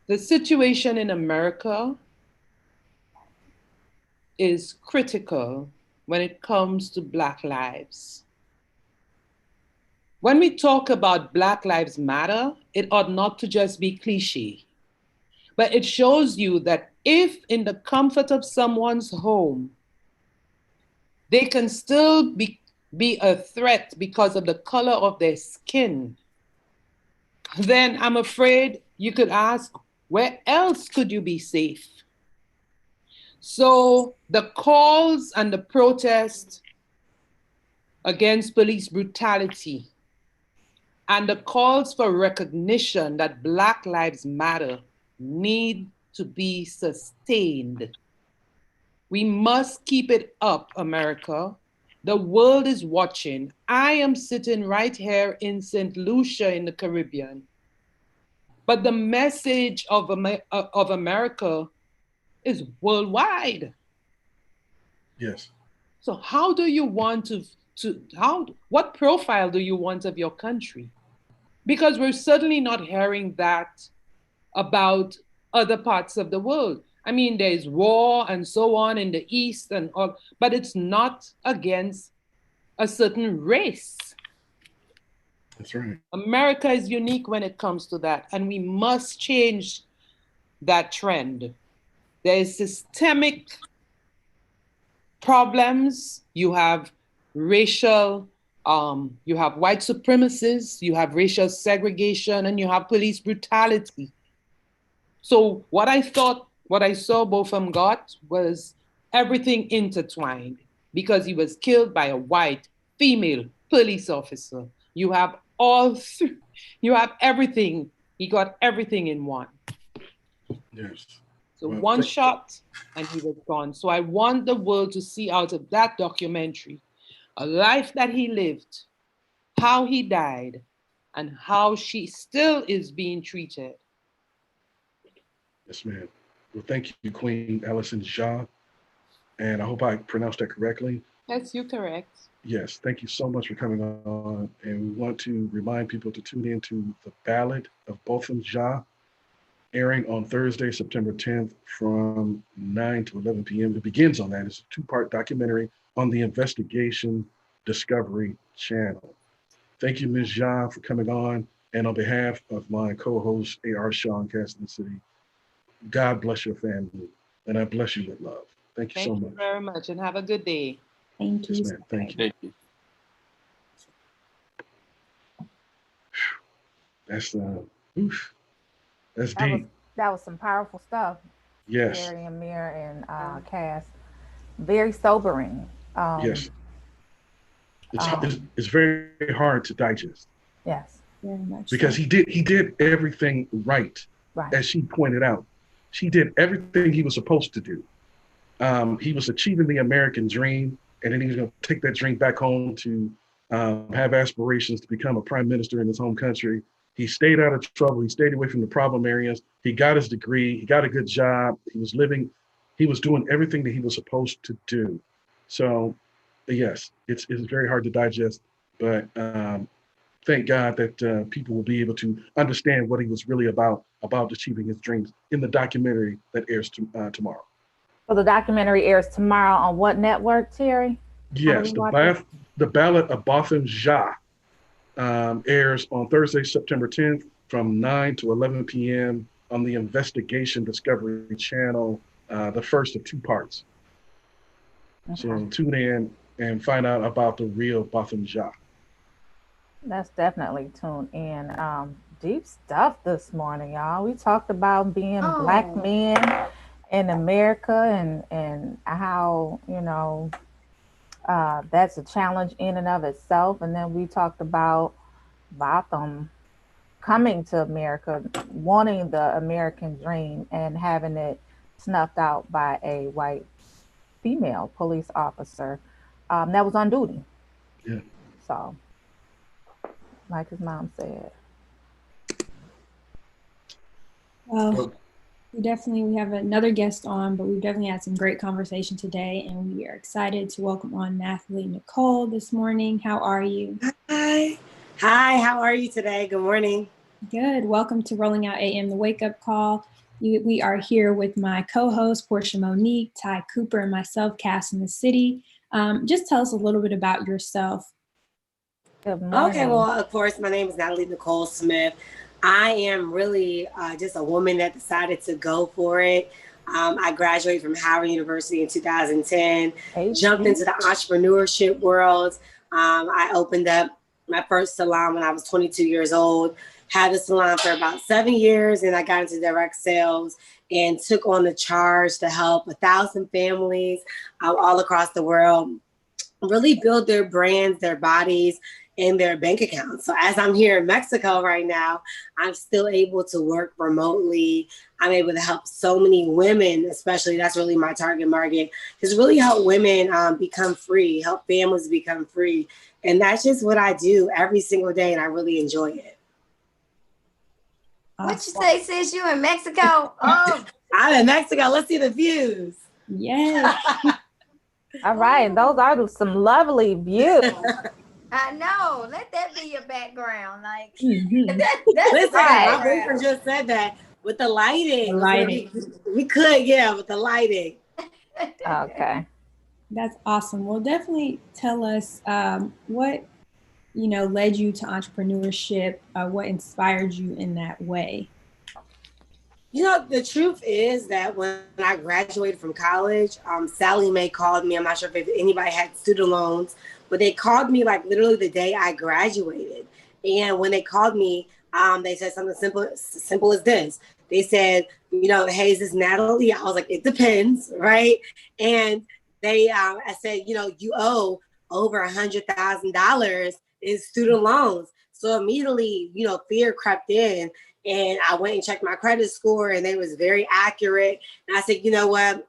the situation in America is critical when it comes to Black lives. When we talk about Black Lives Matter, it ought not to just be cliche, but it shows you that if in the comfort of someone's home, they can still be a threat because of the color of their skin, then I'm afraid you could ask, where else could you be safe? So the calls and the protests against police brutality and the calls for recognition that Black Lives Matter need to be sustained. We must keep it up, America. The world is watching. I am sitting right here in St. Lucia in the Caribbean. But the message of America is worldwide. Yes. So how do you want what profile do you want of your country? Because we're certainly not hearing that about other parts of the world. I mean, there's war and so on in the East and all, but it's not against a certain race. That's right. America is unique when it comes to that, and we must change that trend. There is systemic problems. You have racial, you have white supremacists, you have racial segregation, and you have police brutality. So what I saw Botham got was everything intertwined because he was killed by a white female police officer. You have you have everything. He got everything in one. Yes. So one shot and he was gone. So I want the world to see out of that documentary a life that he lived, how he died, and how she still is being treated. Yes, ma'am. Well, thank you, Queen Allison Jah. And I hope I pronounced that correctly. Yes, you're correct. Yes, thank you so much for coming on. And we want to remind people to tune in to The Ballad of Botham Jah, airing on Thursday, September 10th from 9 to 11 p.m. It begins on that. It's a 2-part documentary on the Investigation Discovery Channel. Thank you, Ms. Jah, for coming on. And on behalf of my co-host, A.R. Sean Caston City, God bless your family. And I bless you with love. Thank you so much. Thank you very much and have a good day. Thank you. Yes, ma'am. Thank you. Thank you. That's that's deep. That was some powerful stuff. Yes. Jerry and Mir and Cass. Very sobering. Yes. It's very hard to digest. Yes. Very much. Because he did everything right. As she pointed out. She did everything he was supposed to do. He was achieving the American dream, and then he was going to take that dream back home to have aspirations to become a prime minister in his home country. He stayed out of trouble. He stayed away from the problem areas. He got his degree. He got a good job. He was doing everything that he was supposed to do. So, yes, it's very hard to digest, but thank God that people will be able to understand what he was really about achieving his dreams in the documentary that airs tomorrow. So the documentary airs tomorrow on what network, Terry? Yes, the Ballad of Botham Jah airs on Thursday, September 10th from 9 to 11 p.m. on the Investigation Discovery Channel, the first of 2 parts. Okay. So tune in and find out about the real Botham Jah. That's definitely tuned in. Deep stuff this morning, y'all. We talked about being Black men in America and how, that's a challenge in and of itself. And then we talked about Botham coming to America, wanting the American dream and having it snuffed out by a white female police officer that was on duty. Yeah. So, like his mom said. Well, We have another guest on, but we've definitely had some great conversation today, and we are excited to welcome on Natalie Nicole this morning. How are you? Hi. Hi, how are you today? Good morning. Good. Welcome to Rolling Out AM, the Wake Up Call. We are here with my co-host, Portia Monique, Ty Cooper, and myself, Cass in the City. Just tell us a little bit about yourself. Good morning. Okay, well, of course, my name is Natalie Nicole Smith. I am really just a woman that decided to go for it. I graduated from Howard University in 2010, jumped into the entrepreneurship world. I opened up my first salon when I was 22 years old, had a salon for about 7 years, and I got into direct sales and took on the charge to help 1,000 families all across the world really build their brands, their bodies, and their bank accounts. So as I'm here in Mexico right now, I'm still able to work remotely. I'm able to help so many women, especially that's really my target market, is really help women become free, help families become free. And that's just what I do every single day, and I really enjoy it. What you say, sis? You in Mexico? Oh, I'm in Mexico. Let's see the views. Yes. All right, those are some lovely views. I know. Let that be your background. Like Mm-hmm. that's listen, right. my boyfriend just said that with the lighting. The lighting. We could, yeah, with the lighting. Okay. That's awesome. Well, definitely tell us what led you to entrepreneurship. What inspired you in that way? You know, the truth is that when I graduated from college, Sally Mae called me. I'm not sure if anybody had student loans, but they called me like literally the day I graduated. And when they called me, they said something simple as this. They said, hey, is this Natalie? I was like, it depends, right? And I said, you owe over $100,000 in student loans. So immediately, fear crept in. And I went and checked my credit score, and they was very accurate. And I said, you know what?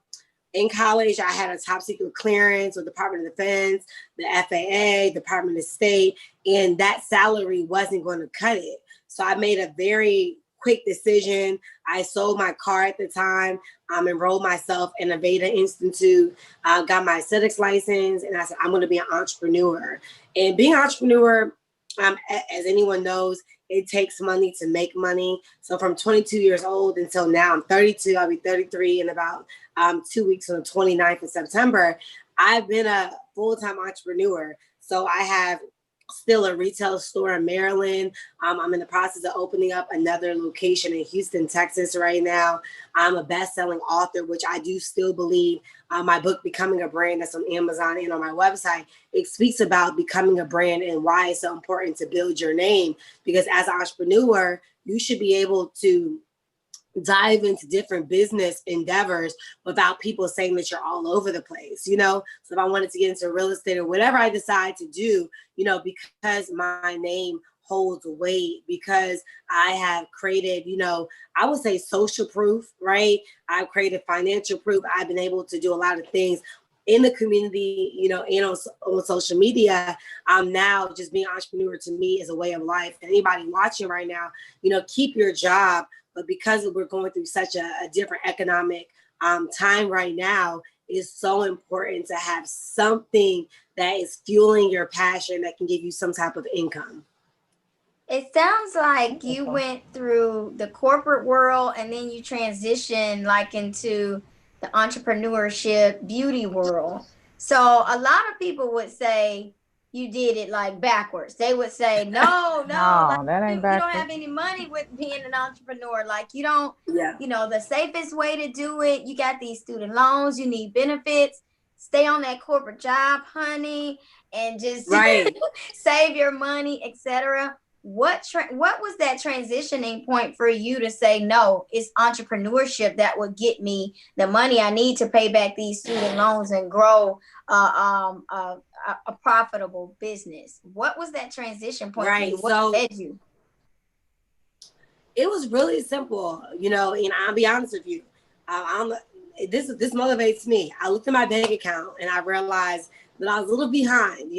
In college, I had a top secret clearance with Department of Defense, the FAA, Department of State, and that salary wasn't going to cut it. So I made a very quick decision. I sold my car at the time, enrolled myself in a Veda Institute, got my aesthetics license, and I said, I'm going to be an entrepreneur. And being an entrepreneur, as anyone knows, it takes money to make money. So from 22 years old until now, I'm 32, I'll be 33 in about 2 weeks on the 29th of September. I've been a full-time entrepreneur. So I have still a retail store in Maryland. I'm in the process of opening up another location in Houston, Texas right now. I'm a best-selling author, which I do still believe my book, Becoming a Brand, that's on Amazon and on my website, it speaks about becoming a brand and why it's so important to build your name. Because as an entrepreneur, you should be able to dive into different business endeavors without people saying that you're all over the place, So if I wanted to get into real estate or whatever I decide to do, because my name holds weight, because I have created, I would say social proof, right? I've created financial proof. I've been able to do a lot of things in the community, and on social media. Now just being an entrepreneur to me is a way of life. And anybody watching right now, keep your job. But because we're going through such a different economic time right now, it's so important to have something that is fueling your passion that can give you some type of income. It sounds like you went through the corporate world and then you transitioned like into the entrepreneurship beauty world. So a lot of people would say you did it like backwards. They would say, no, like, that ain't you backwards. don't have any money with being an entrepreneur. Like you don't, the safest way to do it, you got these student loans, you need benefits, stay on that corporate job, honey, and just save your money, etc. What was that transitioning point for you to say, no, it's entrepreneurship that would get me the money I need to pay back these student loans and grow a profitable business? What was that transition point for you? What led you? It was really simple, and I'll be honest with you. This motivates me. I looked at my bank account and I realized that I was a little behind,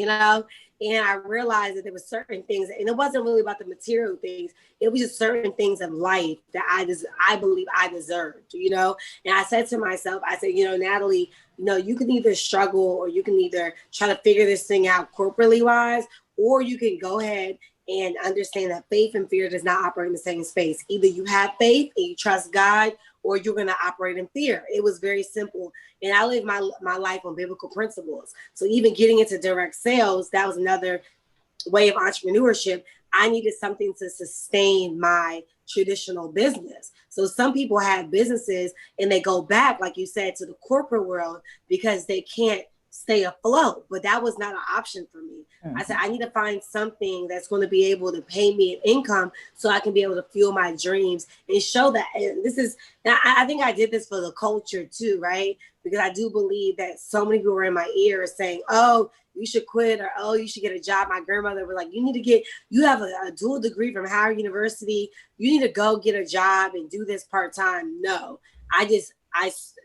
And I realized that there were certain things, and it wasn't really about the material things. It was just certain things of life that I believe I deserved, you know? And I said to myself, I said, you know, Natalie, you know, you can either struggle or you can either try to figure this thing out corporately wise, or you can go ahead and understand that faith and fear does not operate in the same space. Either you have faith and you trust God, or you're going to operate in fear. It was very simple. And I live my life on biblical principles. So even getting into direct sales, that was another way of entrepreneurship. I needed something to sustain my traditional business. So some people have businesses and they go back, like you said, to the corporate world because they can't stay afloat. But that was not an option for me. I said, I need to find something that's going to be able to pay me an income so I can be able to fuel my dreams and show that. And this is, I think I did this for the culture too, right? Because I do believe that so many people were in my ear saying, oh, you should quit, or oh, you should get a job. My grandmother was like, you have a dual degree from Howard University. You need to go get a job and do this part-time. No, I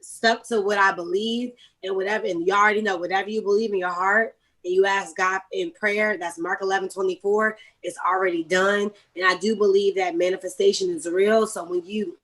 stuck to what I believe, and whatever, and you already know, whatever you believe in your heart and you ask God in prayer, that's Mark 11:24, it's already done. And I do believe that manifestation is real. So when you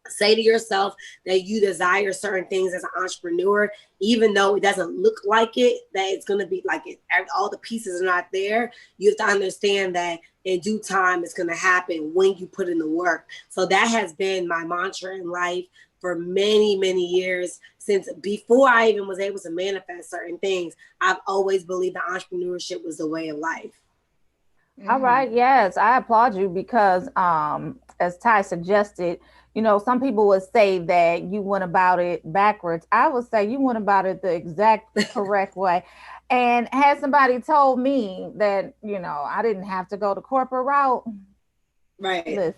say to yourself that you desire certain things as an entrepreneur, even though it doesn't look like it, that it's going to be like it, all the pieces are not there, you have to understand that in due time it's going to happen when you put in the work. So that has been my mantra in life for many, many years. Since before I even was able to manifest certain things, I've always believed that entrepreneurship was the way of life. All right. Yes, I applaud you because as Ty suggested, you know, some people would say that you went about it backwards. I would say you went about it the exact correct way. And had somebody told me that, you know, I didn't have to go the corporate route. Right.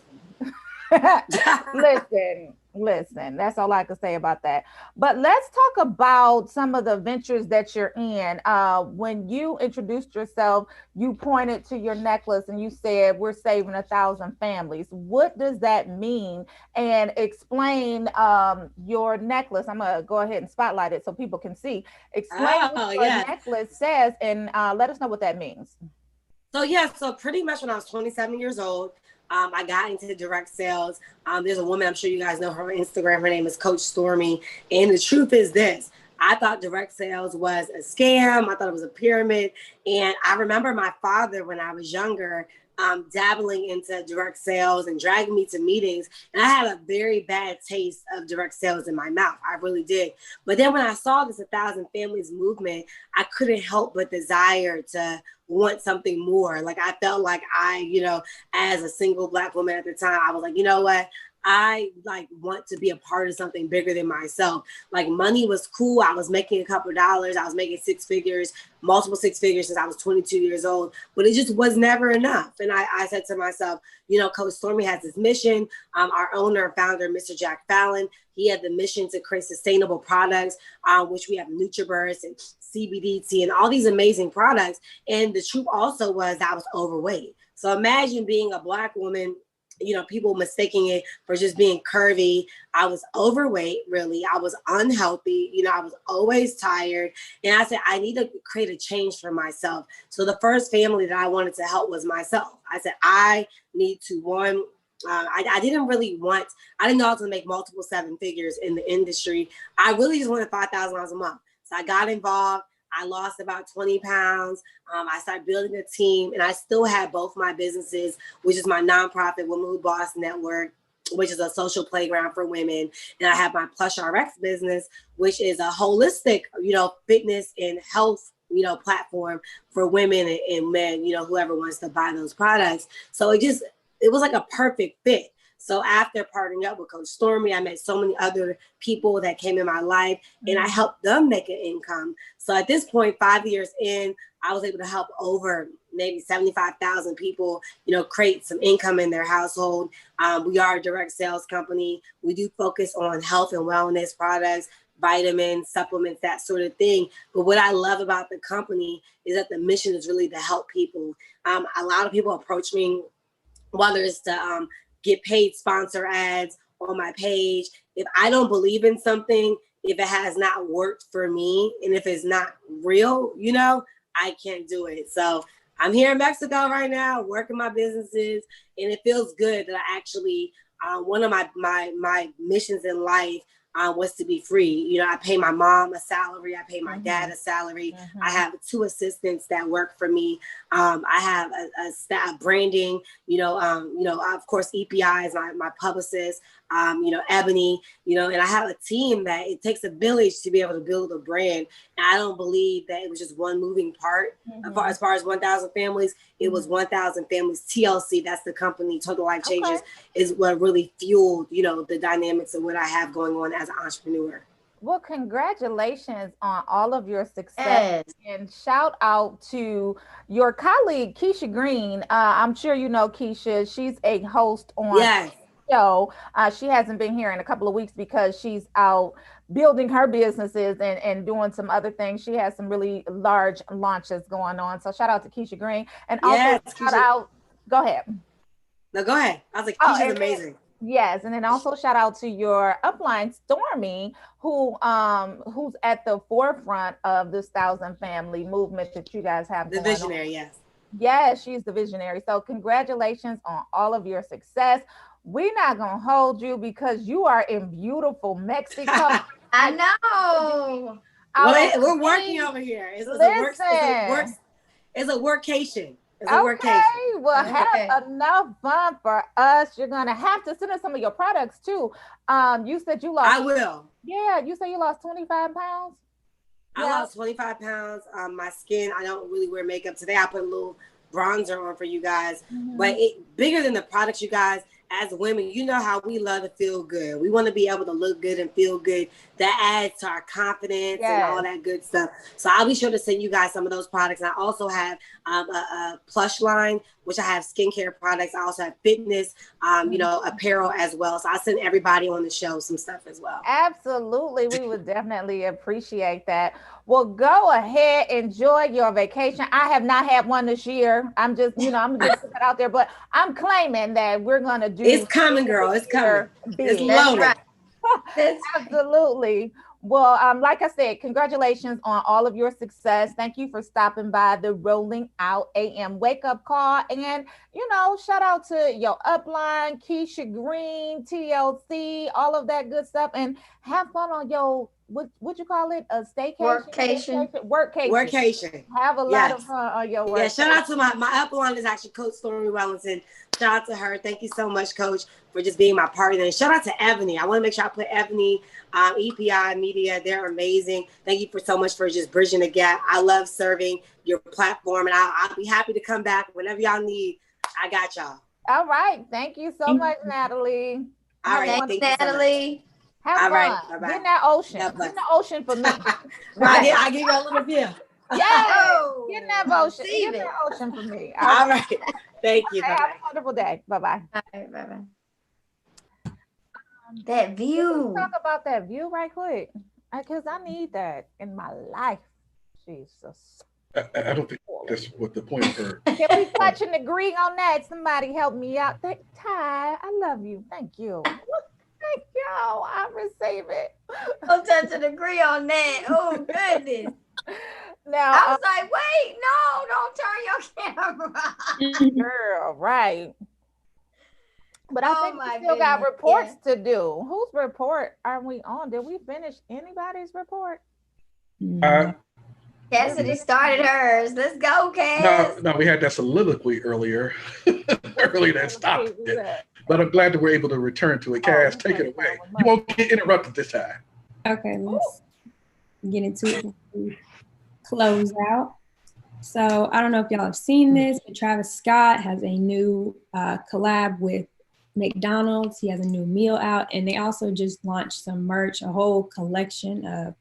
Listen, that's all I can say about that. But let's talk about some of the ventures that you're in. When you introduced yourself, you pointed to your necklace and you said, we're saving 1,000 families. What does that mean? And explain your necklace. I'm going to go ahead and spotlight it so people can see. Explain what your necklace says and let us know what that means. So pretty much when I was 27 years old, I got into direct sales. There's a woman, I'm sure you guys know her on Instagram. Her name is Coach Stormy. And the truth is this, I thought direct sales was a scam. I thought it was a pyramid. And I remember my father, when I was younger, dabbling into direct sales and dragging me to meetings. And I had a very bad taste of direct sales in my mouth. I really did. But then when I saw this 1,000 Families movement, I couldn't help but desire to want something more. Like I felt like as a single Black woman at the time, I was like, you know what? I want to be a part of something bigger than myself. Like money was cool. I was making a couple of dollars. I was making multiple six figures since I was 22 years old, but it just was never enough. And I said to myself, you know, Coach Stormy has this mission. Our owner and founder, Mr. Jack Fallon, he had the mission to create sustainable products, which we have NutriBurst and CBD tea and all these amazing products. And the truth also was I was overweight. So imagine being a Black woman, you know, people mistaking it for just being curvy. I was overweight, really. I was unhealthy. You know, I was always tired. And I said, I need to create a change for myself. So the first family that I wanted to help was myself. I said, I need to, I didn't know I was going to make multiple seven figures in the industry. I really just wanted $5,000 a month. So I got involved. I lost about 20 pounds. I started building a team, and I still have both my businesses, which is my nonprofit Women Who Boss Network, which is a social playground for women. And I have my Plush RX business, which is a holistic, you know, fitness and health, you know, platform for women and men, you know, whoever wants to buy those products. So it was like a perfect fit. So after partnering up with Coach Stormy, I met so many other people that came in my life, and I helped them make an income. So at this point, 5 years in, I was able to help over maybe 75,000 people, you know, create some income in their household. We are a direct sales company. We do focus on health and wellness products, vitamins, supplements, that sort of thing. But what I love about the company is that the mission is really to help people. A lot of people approach me, whether it's to get paid sponsor ads on my page. If I don't believe in something, if it has not worked for me, and if it's not real, you know, I can't do it. So I'm here in Mexico right now, working my businesses, and it feels good that I actually, one of my missions in life was to be free. You know, I pay my mom a salary. I pay my dad a salary. I have 2 assistants that work for me. I have a staff branding, of course, EPI is my publicist, Ebony, and I have a team that it takes a village to be able to build a brand. And I don't believe that it was just one moving part. As far as 1,000 families, it was 1,000 families. TLC, that's the company, Total Life Changes, is what really fueled, the dynamics of what I have going on as an entrepreneur. Well, congratulations on all of your success, and shout out to your colleague, Keisha Green. I'm sure you know Keisha. She's a host on the show. She hasn't been here in a couple of weeks because she's out building her businesses and doing some other things. She has some really large launches going on. So shout out to Keisha Green. And also shout out, go ahead. No, go ahead. I was like, Keisha's amazing. Yes, and then also shout out to your upline, Stormy, who's at the forefront of this 1,000 family movement that you guys have. The visionary, yes. Yes, she's the visionary. So congratulations on all of your success. We're not gonna hold you because you are in beautiful Mexico. I know. We're working over here. It's a workation. Okay, well, have enough fun for us. You're gonna have to send us some of your products too. You said you lost. I will. Yeah, you said you lost 25 pounds. I lost 25 pounds. My skin, I don't really wear makeup today. I put a little bronzer on for you guys, but bigger than the products, you guys. As women, you know how we love to feel good. We want to be able to look good and feel good. That adds to our confidence and all that good stuff. So I'll be sure to send you guys some of those products. And I also have a plush line, which I have skincare products. I also have fitness, apparel as well. So I'll send everybody on the show some stuff as well. Absolutely. We would definitely appreciate that. Well, go ahead, enjoy your vacation. I have not had one this year. I'm just putting it out there, but I'm claiming that we're going to do. It's coming, girl. It's coming. It's loaded. Absolutely. Well, like I said, congratulations on all of your success. Thank you for stopping by the Rolling Out AM Wake Up Call. And, shout out to your upline, Keisha Green, TLC, all of that good stuff. And have fun on your, what you call it? A staycation? Workcation. Have a lot of fun on your work. Yeah, shout out to my upline is actually Coach Stormy Wellington. Shout out to her. Thank you so much, Coach, for just being my partner. And shout out to Ebony. I want to make sure I put Ebony, EPI Media. They're amazing. Thank you so much for just bridging the gap. I love serving your platform, and I'll be happy to come back whenever y'all need. I got y'all. All right. Thank you so much, Natalie. All right. Thanks, Natalie. Have fun. Right. Bye-bye. Get in that ocean. Get in the ocean for me. I give you a little view. Yeah. Get in that ocean. Get in that ocean for me. All right. Thank you. Have a wonderful day. Bye-bye. All right, bye-bye. That view. Let's talk about that view right quick, because I need that in my life. Jesus. I don't think that's what the point of her. Can we touch and agree on that? Somebody help me out. Ty, I love you. Thank you. Thank you. I receive it. I'll touch and agree on that. Oh, goodness. Now, I was like, wait, no, don't turn your camera. Girl, right. But I think we still got reports to do. Whose report are we on? Did we finish anybody's report? Cassidy started hers. Let's go, Cass. No, we had that soliloquy earlier. Earlier that stopped. But I'm glad that we're able to return to it. Cass, take it away. You won't get interrupted this time. Okay, let's get into it. Close out. So I don't know if y'all have seen this, but Travis Scott has a new collab with McDonald's. He has a new meal out, and they also just launched some merch, a whole collection of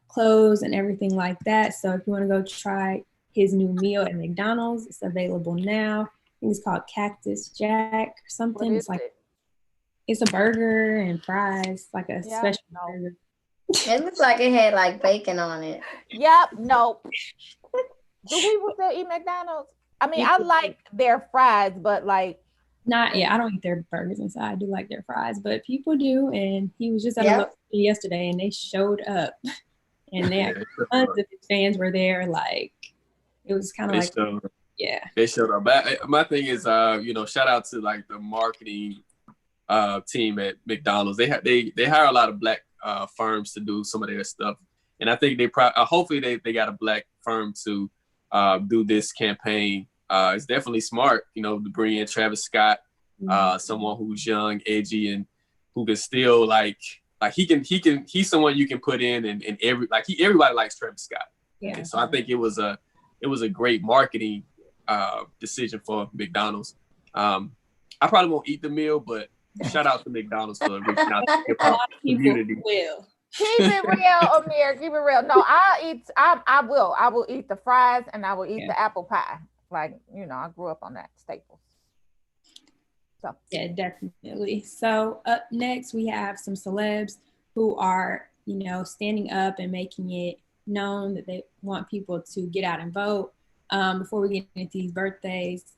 clothes and everything like that. So if you want to go try his new meal at McDonald's, it's available now. I think it's called Cactus Jack or something. It's a burger and fries, like a special burger. It looks like it had like bacon on it. Yep. Nope. Do people still eat McDonald's? I mean, I like their fries, but like I don't eat their burgers inside. I do like their fries, but people do. And he was just at a local yesterday, and they showed up, and they tons of his fans were there. Like, it was kind of like, yeah. They showed up. My thing is, shout out to like the marketing team at McDonald's. They hire a lot of black firms to do some of their stuff, and I think they hopefully they got a black firm to do this campaign. It's definitely smart, to bring in Travis Scott, someone who's young, edgy, and who can still he's someone you can put in and everybody likes Travis Scott. Yeah. And so I think it was a great marketing decision for McDonald's. I probably won't eat the meal, but shout out to McDonald's for reaching out to the hip hop community. Keep it real, Amir. Keep it real. No, I will eat the fries and I will eat the apple pie. Like, I grew up on that staple. So yeah, definitely. So up next we have some celebs who are, standing up and making it known that they want people to get out and vote. Before we get into these birthdays,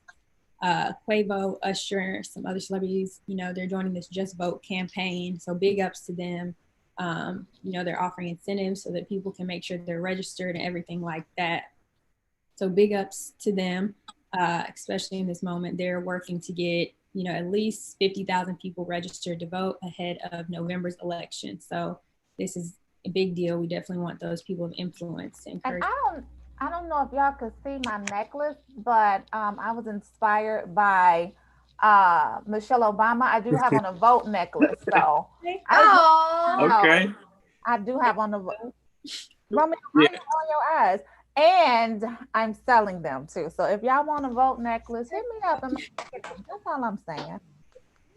Quavo, Usher, some other celebrities, they're joining this Just Vote campaign. So big ups to them. They're offering incentives so that people can make sure they're registered and everything like that. So big ups to them, especially in this moment. They're working to get, at least 50,000 people registered to vote ahead of November's election. So this is a big deal. We definitely want those people of influence to encourage. And I don't know if y'all could see my necklace, but I was inspired by Michelle Obama. I do have on a vote necklace, so okay. I do have on the vote. Romeo, on your eyes, and I'm selling them too. So if y'all want a vote necklace, hit me up. That's all I'm saying.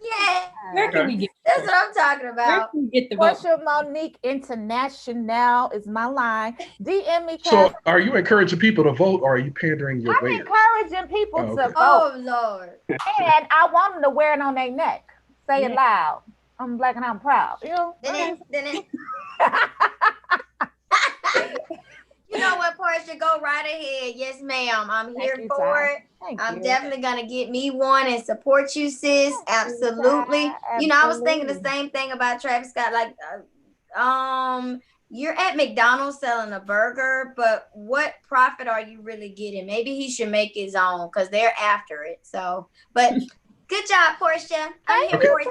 Yeah, Where can we get? That's what I'm talking about. Where can we get the vote? Portia Monique International is my line. DM me. So are you encouraging people to vote, or are you pandering your I'm wares? encouraging people to vote. Oh Lord. And I want them to wear it on their neck. Say it loud. I'm black and I'm proud. You know what, Portia? Go right ahead. Yes, ma'am. I'm here for it. I'm definitely gonna get me one and support you, sis. Absolutely. I was thinking the same thing about Travis Scott. Like, you're at McDonald's selling a burger, but what profit are you really getting? Maybe he should make his own because they're after it. So, but good job, Portia. I'm here for it.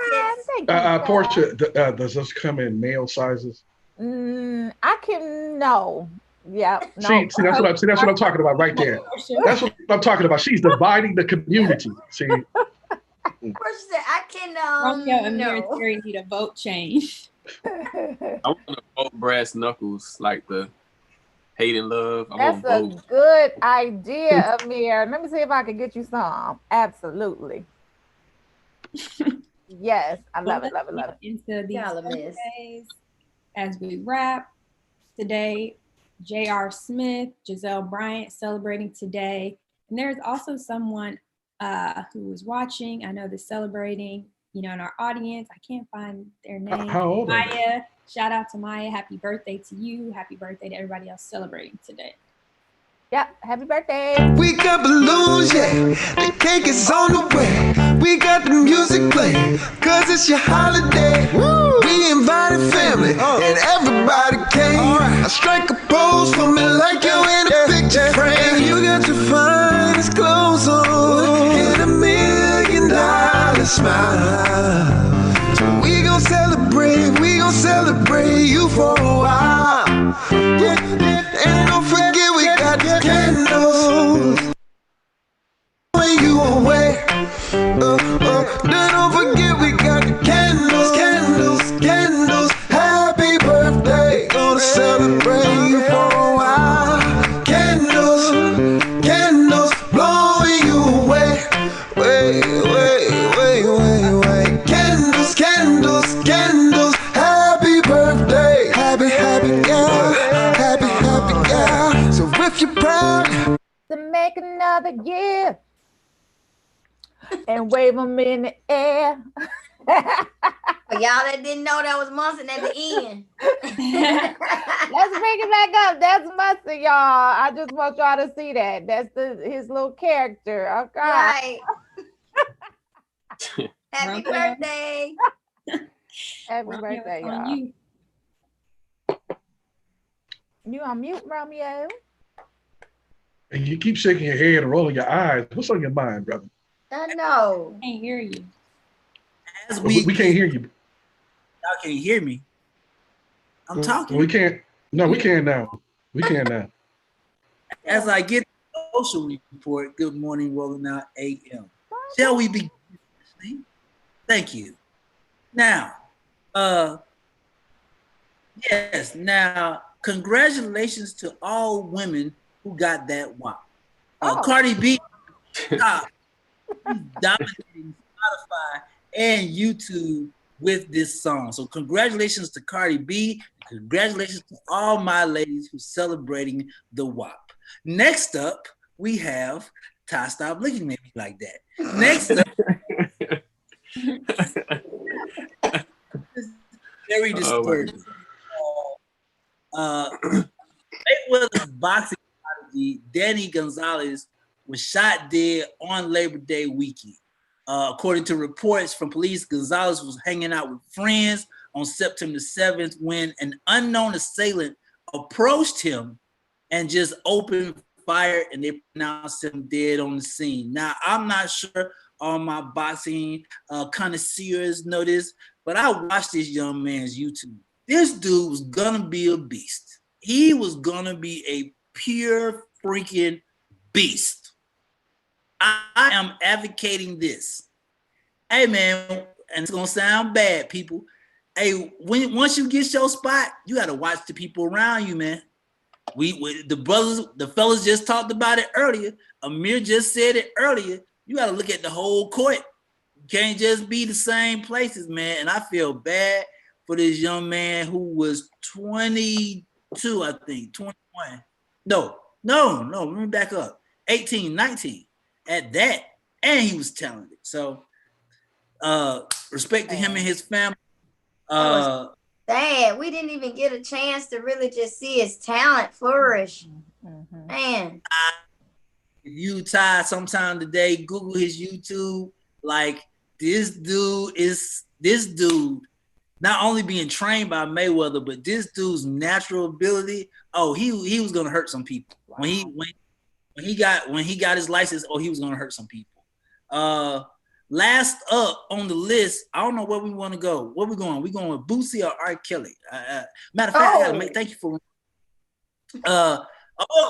Portia, does this come in male sizes? I can no. Yeah. No. See, that's what I'm talking about right there. That's what I'm talking about. She's dividing the community. See. Portia said, "I can." Romeo and Mary need a vote change. I want to vote brass knuckles, like the hate and love. That's a good idea, Amir. Let me see if I can get you some. Absolutely. Yes, I love it. Into these birthdays as we wrap today. J.R. Smith, Giselle Bryant celebrating today. And there's also someone who is watching, I know they're celebrating, in our audience. I can't find their name. How old are they? Maya. Shout out to Maya. Happy birthday to you. Happy birthday to everybody else celebrating today. Yep, happy birthday. We got balloons, yeah. The cake is on the way. We got the music playing, cause it's your holiday. Woo! We invited family, and everybody came. I strike a pose for me like you in a picture frame. You got your finest clothes on, and $1 million smile. So we gon' celebrate you for a while. And don't forget we got the candles when you away. Don't forget we got the candles. Happy birthday, gonna celebrate you for a while. Candles, blowing you away. Wait. Candles. Happy birthday, happy girl. So if you're proud to make another year and wave them in the air. For y'all that didn't know, that was Munson at the end. Let's bring it back up. That's Munson, y'all. I just want y'all to see that. That's his little character. Okay. Right. Happy birthday. Happy birthday, y'all. You on mute, Romeo? And you keep shaking your head and rolling your eyes. What's on your mind, brother? I know. I can't hear you. As We can't hear you. Y'all can't hear me. I'm talking. We can't. No, we can now. We can now. As I get the social report, good morning, rolling out AM. Shall we begin? Thank you. Now, yes, now, congratulations to all women who got that WAP. Cardi B, top, dominating Spotify and YouTube with this song. So congratulations to Cardi B. Congratulations to all my ladies who celebrating the WAP. Next up, we have Ty. Stop looking at me like that. Next up, very disturbing. Mayweather's boxing prodigy, Danny Gonzalez, was shot dead on Labor Day weekend. According to reports from police, Gonzalez was hanging out with friends on September 7th when an unknown assailant approached him and just opened fire, and they pronounced him dead on the scene. Now, I'm not sure all my boxing connoisseurs know this, but I watched this young man's YouTube. This dude was gonna be a beast. He was gonna be a pure freaking beast. I am advocating this. Hey man, and it's gonna sound bad, people. Hey, once you get your spot, you gotta watch the people around you, man. The fellas just talked about it earlier. Amir just said it earlier. You gotta look at the whole court. You can't just be the same places, man. And I feel bad for this young man who was 22, I think, 21. No, let me back up. 18, 19 at that. And he was talented. So respect to him and his family. Sad. We didn't even get a chance to really just see his talent flourish. Man. If you Ty sometime today, Google his YouTube. Like this dude not only being trained by Mayweather, but this dude's natural ability. Oh, he was gonna hurt some people. Wow. When he got his license, he was gonna hurt some people. Last up on the list, I don't know where we want to go. Where we going? We going with Boosie or R. Kelly? Matter of fact, thank you for. I'll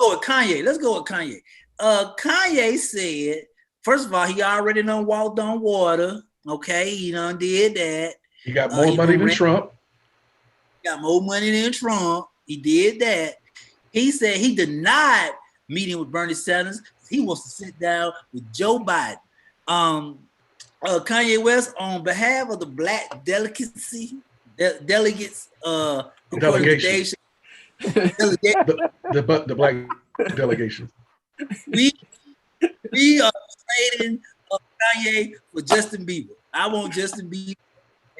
go with Kanye. Let's go with Kanye. Kanye said, first of all, he already done walked on water. Okay, he done did that. He got more money than Trump. Got more money than Trump. He did that. He said he denied meeting with Bernie Sanders. He wants to sit down with Joe Biden. Kanye West, on behalf of the Black delegates, delegation. The Black delegation. We are trading Kanye for Justin Bieber. I want Justin Bieber,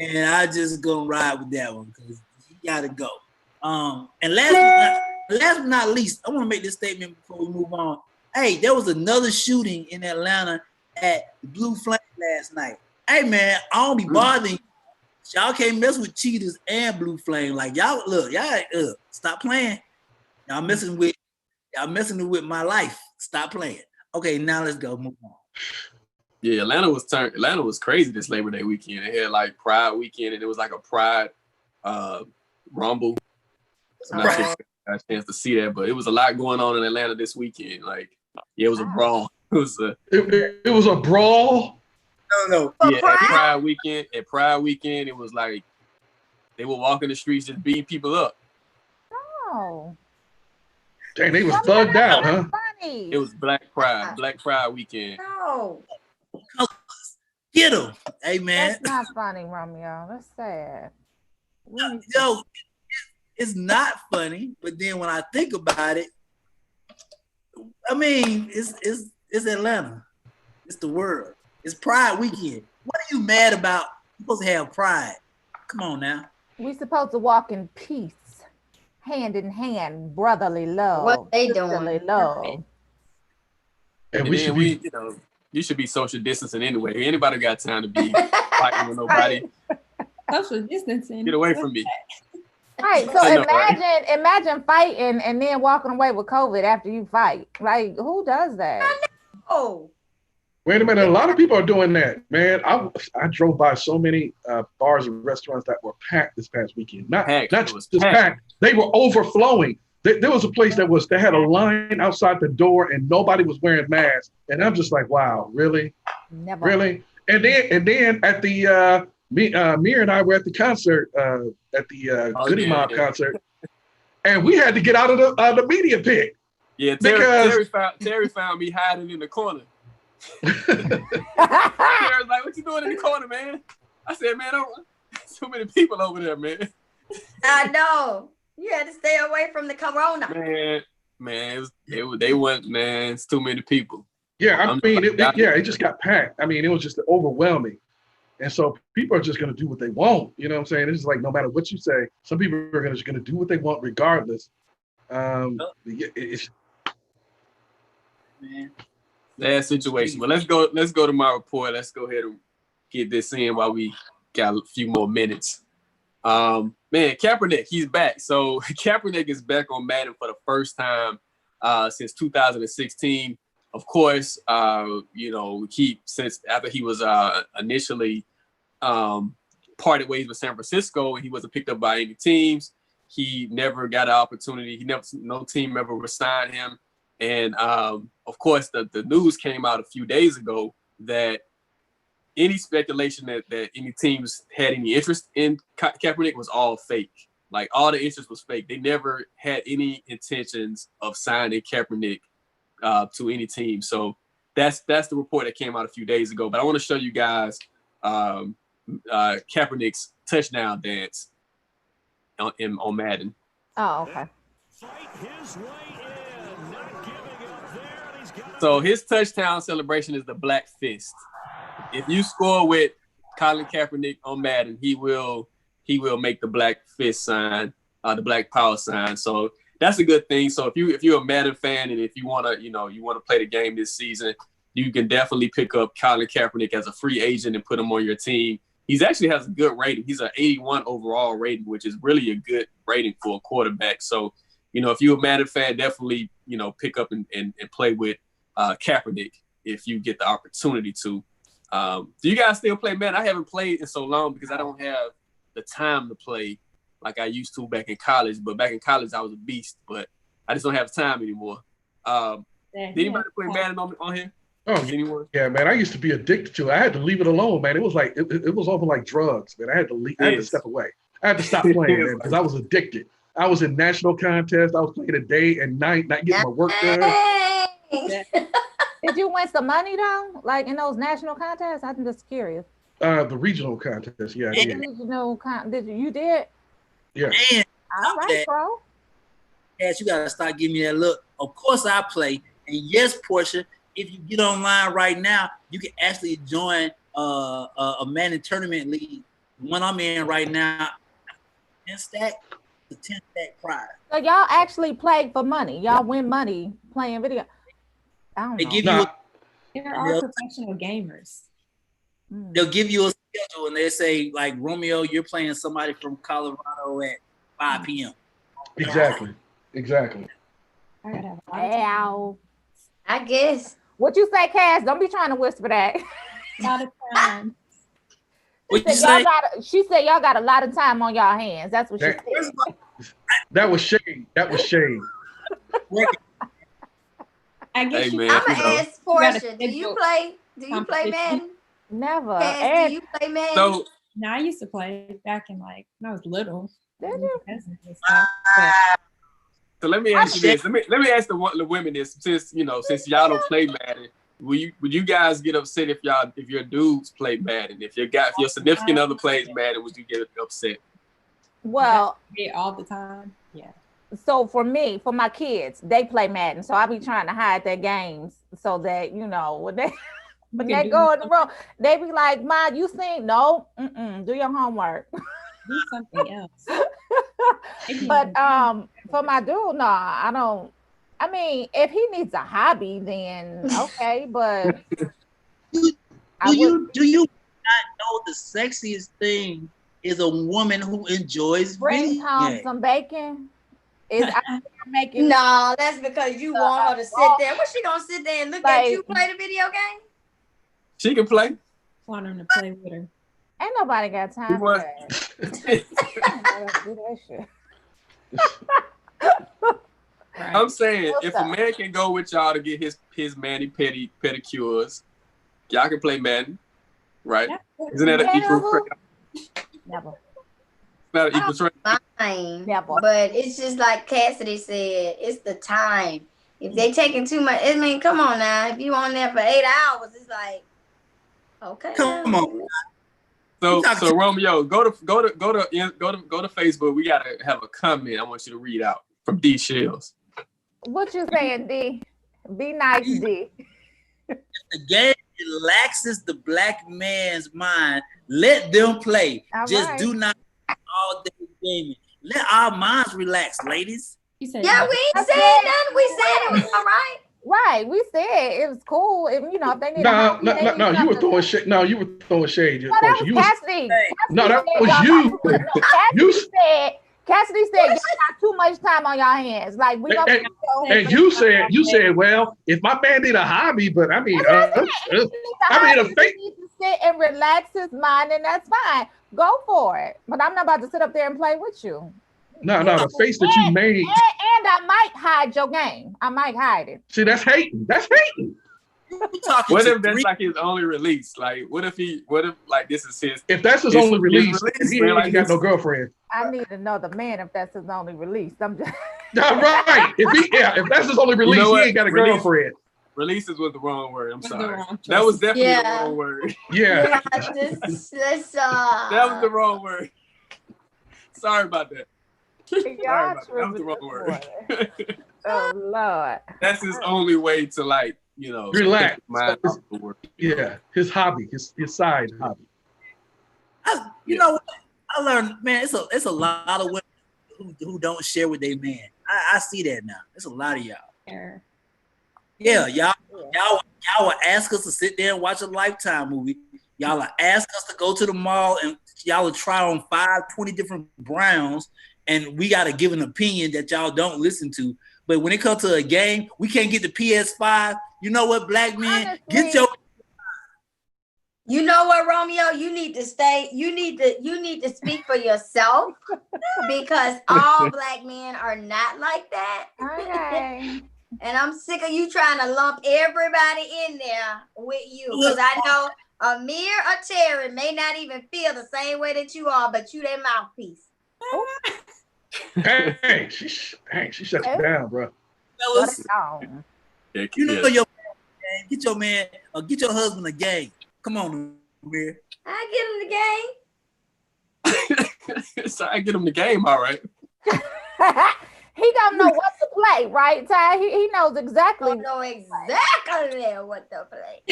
and I just gonna ride with that one because he gotta go. And last but not least, I want to make this statement before we move on. Hey, there was another shooting in Atlanta at the Blue Flame last night. Hey man, I don't be bothering y'all. Can't mess with cheaters and Blue Flame. Like y'all, stop playing. Y'all messing with my life. Stop playing. Okay, now let's go. Move on. Yeah, Atlanta was crazy this Labor Day weekend. It had like Pride weekend, and it was like a Pride rumble. I'm not sure if you got a chance to see that, but it was a lot going on in Atlanta this weekend. Like, yeah, it was a brawl. It was a brawl. No. Yeah, at Pride weekend, it was like they were walking the streets just beating people up. Oh. Dang, they was thugged out, huh? Funny. It was Black Pride weekend. No. Get him. Hey, man. That's not funny, Romeo. That's sad. Yo, it's not funny, but then when I think about it, I mean, it's Atlanta. It's the world. It's Pride weekend. What are you mad about? You're supposed to have pride. Come on now. We supposed to walk in peace, hand in hand, brotherly love. What they doing? Love. And you should be social distancing anyway. Anybody got time to be fighting with nobody? Social distancing. Get away from me. Right. So I know, right? imagine fighting and then walking away with COVID after you fight. Like, who does that? Oh, Wait a minute. A lot of people are doing that, man. I drove by so many bars and restaurants that were packed this past weekend. Not It was just packed. They were overflowing. There was a place they had a line outside the door and nobody was wearing masks. And I'm just like, wow, really? Never. Really? And then at the Mir and I were at the concert, at the Goody Mob concert, and we had to get out of the media pit. Yeah, because Terry found me hiding in the corner. Terry's like, "What you doing in the corner, man?" I said, "Man, so many people over there, man." I know. You had to stay away from the corona. Man, they went, man. It's too many people. Yeah, it just got packed. I mean, it was just overwhelming. And so people are just going to do what they want. You know what I'm saying? It's like no matter what you say, some people are just going to do what they want regardless. It's Bad situation. But let's go to my report. Let's go ahead and get this in while we got a few more minutes. Man, Kaepernick, he's back. So Kaepernick is back on Madden for the first time since 2016. Of course, since after he was initially parted ways with San Francisco and he wasn't picked up by any teams, he never got an opportunity. No team ever re-signed him. And of course, the news came out a few days ago that any speculation that any teams had any interest in Kaepernick was all fake. Like all the interest was fake. They never had any intentions of signing Kaepernick to any team. So that's the report that came out a few days ago. But I want to show you guys Kaepernick's touchdown dance on Madden. Oh, okay. So his touchdown celebration is the black fist. If you score with Colin Kaepernick on Madden, he will make the black fist sign, the black power sign. So that's a good thing. So if you're a Madden fan and if you wanna play the game this season, you can definitely pick up Colin Kaepernick as a free agent and put him on your team. He's actually has a good rating. He's an 81 overall rating, which is really a good rating for a quarterback. So, if you're a Madden fan, definitely, pick up and play with Kaepernick if you get the opportunity to. Do you guys still play Madden? I haven't played in so long because I don't have the time to play like I used to back in college. But back in college, I was a beast. But I just don't have time anymore. Did anybody play Madden on here? Oh, yeah, man. I used to be addicted to it. I had to leave it alone, man. It was like it was over like drugs, man. I had to leave. I had to step away. I had to stop playing, man, because I was addicted. I was in national contests. I was playing a day and night, not getting my work done. Did you win some money though? Like in those national contests? I'm just curious. The regional contest, yeah. I did. You did? Yeah. And all right, bro. Yes, you gotta start giving me that look. Of course I play. And yes, Portia, if you get online right now, you can actually join a Madden tournament league. The one I'm in right now, 10 stack prize. So y'all actually play for money. Y'all win money playing video. I don't know. There are professional gamers. They'll give you a schedule and they say, like, Romeo, you're playing somebody from Colorado at 5 p.m. Exactly. Wow. I guess. What you say, Cass? Don't be trying to whisper that. A lot of time. She said y'all got a lot of time on y'all hands. That's what she said. That was shade. I guess I'm gonna ask Portia. Do you play Madden? Never. Cass, do you play Madden? No, I used to play back in when I was little. Did you? So let me ask you this. Let me ask the women this. Since y'all don't play Madden, would you guys get upset if your dudes play Madden? If your significant other plays Madden, would you get upset? Well, all the time. Yeah. So for my kids, they play Madden. So I be trying to hide their games so that when they go in the room, they be like, "Ma, you sing? No, do your homework." Do something else. But for my dude, no, I don't. I mean, if he needs a hobby, then okay. But do you not know the sexiest thing is a woman who enjoys Bring video home games. some bacon. Is I making No, that's because you want her to sit there. What she gonna sit there and look at you play the video game? She can play. Want him to play with her. Ain't nobody got time for that. Do that shit. I'm saying if a man can go with y'all to get his mani pedicures, y'all can play Madden, right? Isn't that an equal trade? Never. Not an equal trade. Fine, but it's just like Cassidy said, it's the time. If they taking too much, I mean, come on now. If you on there for 8 hours, it's like, okay. Come on. So Romeo, go to Facebook. We gotta have a comment. I want you to read out from D Shields. What you saying, D? Be nice, D. If the game relaxes the black man's mind, let them play. All Just right. do not all day gaming. Let our minds relax, ladies. Yeah, we ain't said nothing. We said it was all right. Right, we said it was cool. If you know, if they need No, you were throwing shade. No, you were throwing shade. No, that was Cassidy. No, that was you. Cassidy said y'all got too much time on y'all hands. Like we don't. And you said, well, if my man need a hobby, but I mean, he need to sit and relax his mind, and that's fine. Go for it. But I'm not about to sit up there and play with you. No, the face that you made. And I might hide your game. I might hide it. See, that's hating. That's hating. What if that's like his only release? Like, what if like this is his? If that's his only release, he ain't got no girlfriend. I need to know the man if that's his only release. I'm just right. If that's his only release, he ain't got a girlfriend. Releases was the wrong word. I'm sorry. That was definitely the wrong word. Yeah. That was the wrong word. Sorry about that. That was the wrong word. Oh Lord. That's his only way to, like, you know, relax. Yeah, his hobby, his side hobby. You know what? I learned, man, it's a lot of women who don't share with their man. I see that now. It's a lot of y'all. Yeah, y'all will ask us to sit there and watch a Lifetime movie. Y'all will ask us to go to the mall and y'all will try on 20 different browns, and we got to give an opinion that y'all don't listen to. But when it comes to a game, we can't get the PS5. You know what, black men? Get your. You know what, Romeo? You need to stay. You need to speak for yourself because all black men are not like that. Okay. And I'm sick of you trying to lump everybody in there with you. Because I know Amir or Terry may not even feel the same way that you are, but you their mouthpiece. Hey, she shut you down, bro. Fellas, you know your man, get your man or get your husband a game. Come on, Amir. I get him the game. So I get him the game, all right. He don't know what to play, right, Ty? He knows exactly. He know exactly what to play.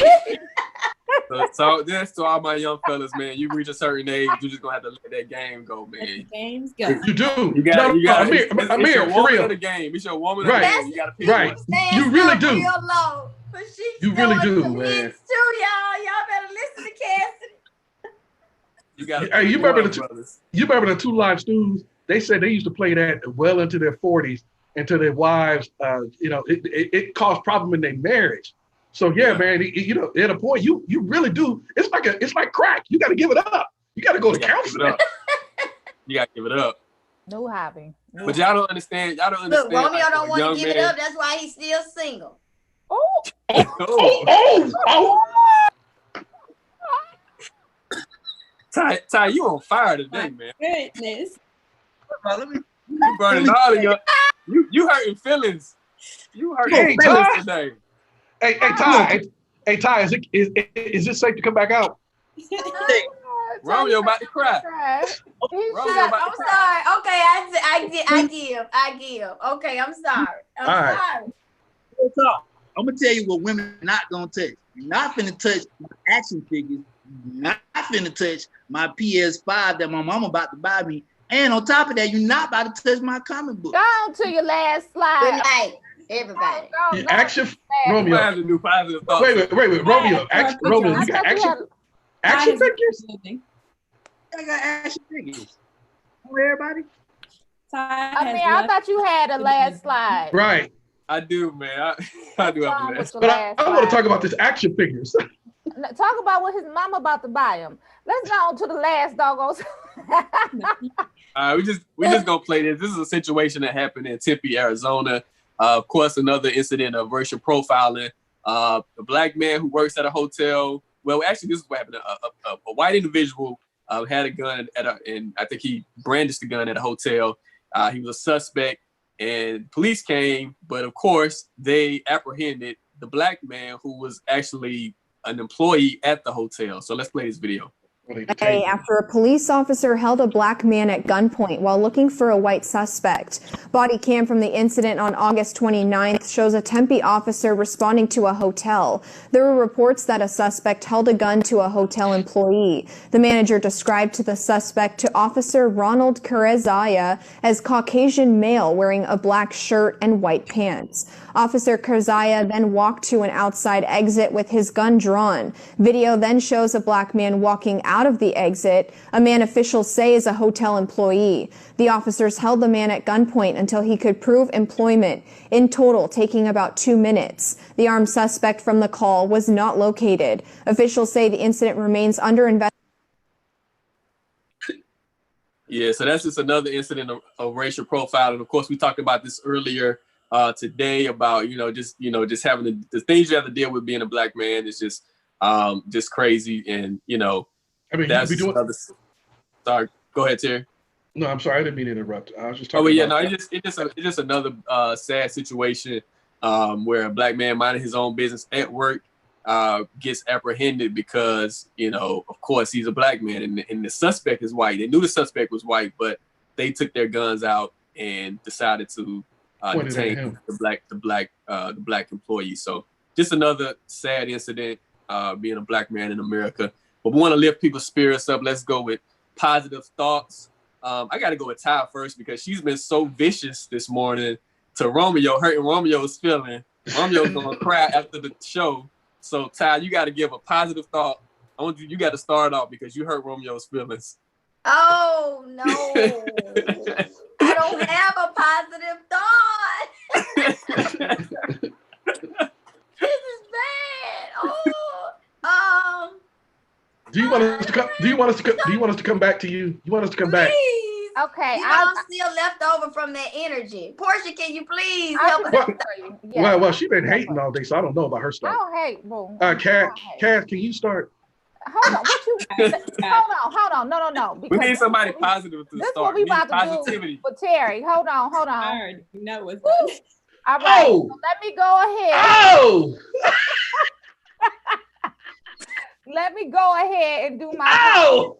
So that's to all my young fellas, man. You reach a certain age, you're just gonna have to let that game go, man. Games go. You do. You got. Amir, it's your for woman real. of the game. It's your woman of the game. You gotta pick right. one. You really do. Real low, but she's you really do, some man. hits too, y'all. Y'all better listen to Cassidy. You got. Hey, you remember the 2 Live Stews? They said they used to play that well into their 40s, until their wives, it caused problem in their marriage. So yeah, man, you know, at a point you really do. It's like crack. You got to give it up. You got to go to counseling. You got to give it up. No hobby. But y'all don't understand. Look, Romeo like, don't want to give it up. That's why he's still single. Ty, you on fire today, man. Goodness. You burning all of your. You hurting feelings. You hurting feelings today. Hey, Ty, is it safe to come back out? Romeo about to cry. I'm sorry. Okay, I give. Okay, I'm sorry. I'm sorry. I'm gonna tell you what women are not gonna touch. You're not finna touch my action figures. You're not finna touch my PS5 that my mama about to buy me. And on top of that, you're not about to touch my comic book. Go on to your last slide. Good night, everybody. Action, Romeo. Wait, Romeo. Romeo, you got action figures? I got action figures. Everybody. I thought you had a last slide. Right. I do, man. I do have a With last. the But last I want to slide. talk about this action figures. Talk about what his mama about to buy him. Let's go on to the last doggos. We just gonna play this. This is a situation that happened in Tempe, Arizona. Of course, another incident of racial profiling. A black man who works at a hotel. Well, actually, this is what happened. A white individual had a gun and I think he brandished the gun at a hotel. He was a suspect, and police came, but of course, they apprehended the black man who was actually an employee at the hotel. So let's play this video. Day after a police officer held a black man at gunpoint while looking for a white suspect. Body cam from the incident on August 29th shows a Tempe officer responding to a hotel. There were reports that a suspect held a gun to a hotel employee. The manager described the suspect to Officer Ronald Kurzaya as Caucasian male wearing a black shirt and white pants. Officer Kurzaya then walked to an outside exit with his gun drawn. Video then shows a black man walking out of the exit, a man officials say is a hotel employee. The officers held the man at gunpoint until he could prove employment, in total taking about 2 minutes. The armed suspect from the call was not located. Officials say the incident remains under investigation. Yeah, so that's just another incident of racial profiling. Of course, we talked about this earlier today about, just having the things you have to deal with being a black man is just crazy. And, I mean, that's you be doing. another. Sorry, go ahead, Terry. No, I'm sorry, I didn't mean to interrupt. I was just talking. Oh, but yeah, about no, it's just another sad situation where a black man minding his own business at work gets apprehended because, of course, he's a black man and the suspect is white. They knew the suspect was white, but they took their guns out and decided to detain the black employee. So just another sad incident being a black man in America. But we want to lift people's spirits up. Let's go with positive thoughts. I got to go with Ty first because she's been so vicious this morning to Romeo, hurting Romeo's feeling. Romeo's going to cry after the show. So, Ty, you got to give a positive thought. You got to start off because you hurt Romeo's feelings. Oh, no. I don't have a positive thought. This is bad. Oh, Do you want us to come? Do you want us to come back to you? You want us to come back? Okay, I'm still left over from that energy. Portia, can you please help us? Well, she's been hating all day, so I don't know about her stuff. I don't hate. Well, Cass, can you start? Hold on, hold on. No. We need somebody positive to this start. What we about to do for Terry. Hold on. I already know what's done. All right, Oh. so let me go ahead. Oh! Let me go ahead and do my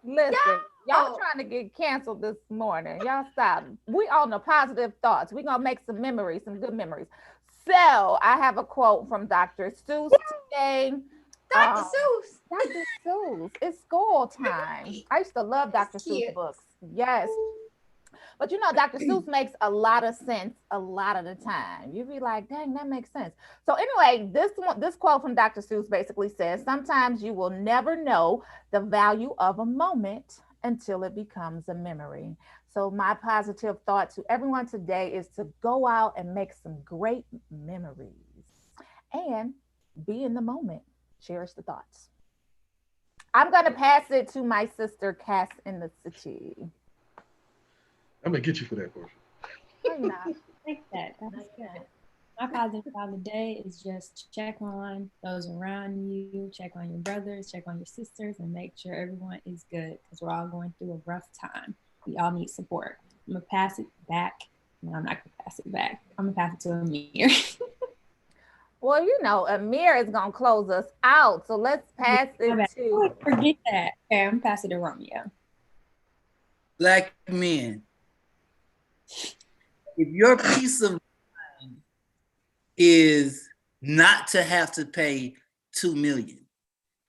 Listen, y'all trying to get canceled this morning. Y'all stop. We on the positive thoughts. We're gonna make some memories, some good memories. So I have a quote from Dr. Seuss today. Dr. Seuss. Dr. Seuss. It's school time. I used to love Dr. Seuss books. Yes. But Dr. Seuss makes a lot of sense a lot of the time. You'd be like, dang, that makes sense. So anyway, this quote from Dr. Seuss basically says, sometimes you will never know the value of a moment until it becomes a memory. So my positive thought to everyone today is to go out and make some great memories and be in the moment. Cherish the thoughts. I'm going to pass it to my sister, Cass in the city. I'm gonna get you for that, Portia. Take that. That's good. My positive thought of the day is just check on those around you, check on your brothers, check on your sisters, and make sure everyone is good because we're all going through a rough time. We all need support. I'm gonna pass it back. No, I'm not gonna pass it back. I'm gonna pass it to Amir. Well, Amir is gonna close us out, so let's pass it to. Forget that. Okay, I'm passing it to Romeo. Black men, if your peace of mind is not to have to pay $2 million,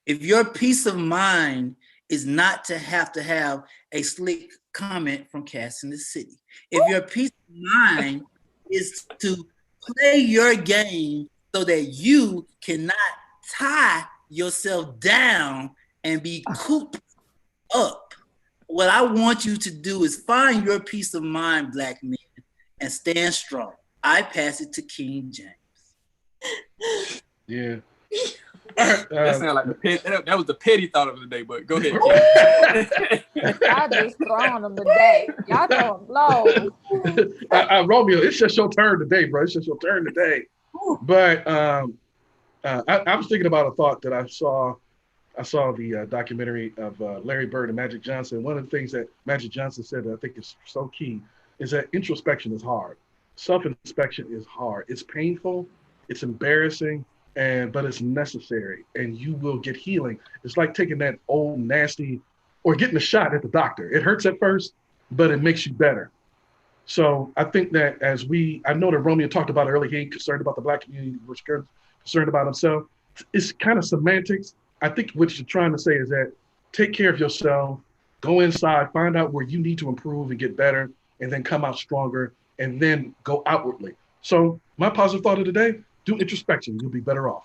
if your peace of mind is not to have a slick comment from Cass in the City, if your peace of mind is to play your game so that you cannot tie yourself down and be cooped up. What I want you to do is find your peace of mind, black men, and stand strong. I pass it to King James. Yeah. That sounded like that was the petty thought of the day, but go ahead. Y'all just throwing them today. Y'all throwing blows. Romeo, it's just your turn today, bro. It's just your turn today. But I was thinking about a thought that I saw the documentary of Larry Bird and Magic Johnson. One of the things that Magic Johnson said that I think is so key is that introspection is hard. Self-inspection is hard. It's painful. It's embarrassing. But it's necessary, and you will get healing. It's like taking that old nasty, or getting a shot at the doctor. It hurts at first, but it makes you better. So I think that I know that Romeo talked about it earlier, he ain't concerned about the black community, he was concerned about himself. It's kind of semantics. I think what you're trying to say is that take care of yourself, go inside, find out where you need to improve and get better, and then come out stronger, and then go outwardly. So my positive thought of the day, do introspection, you'll be better off.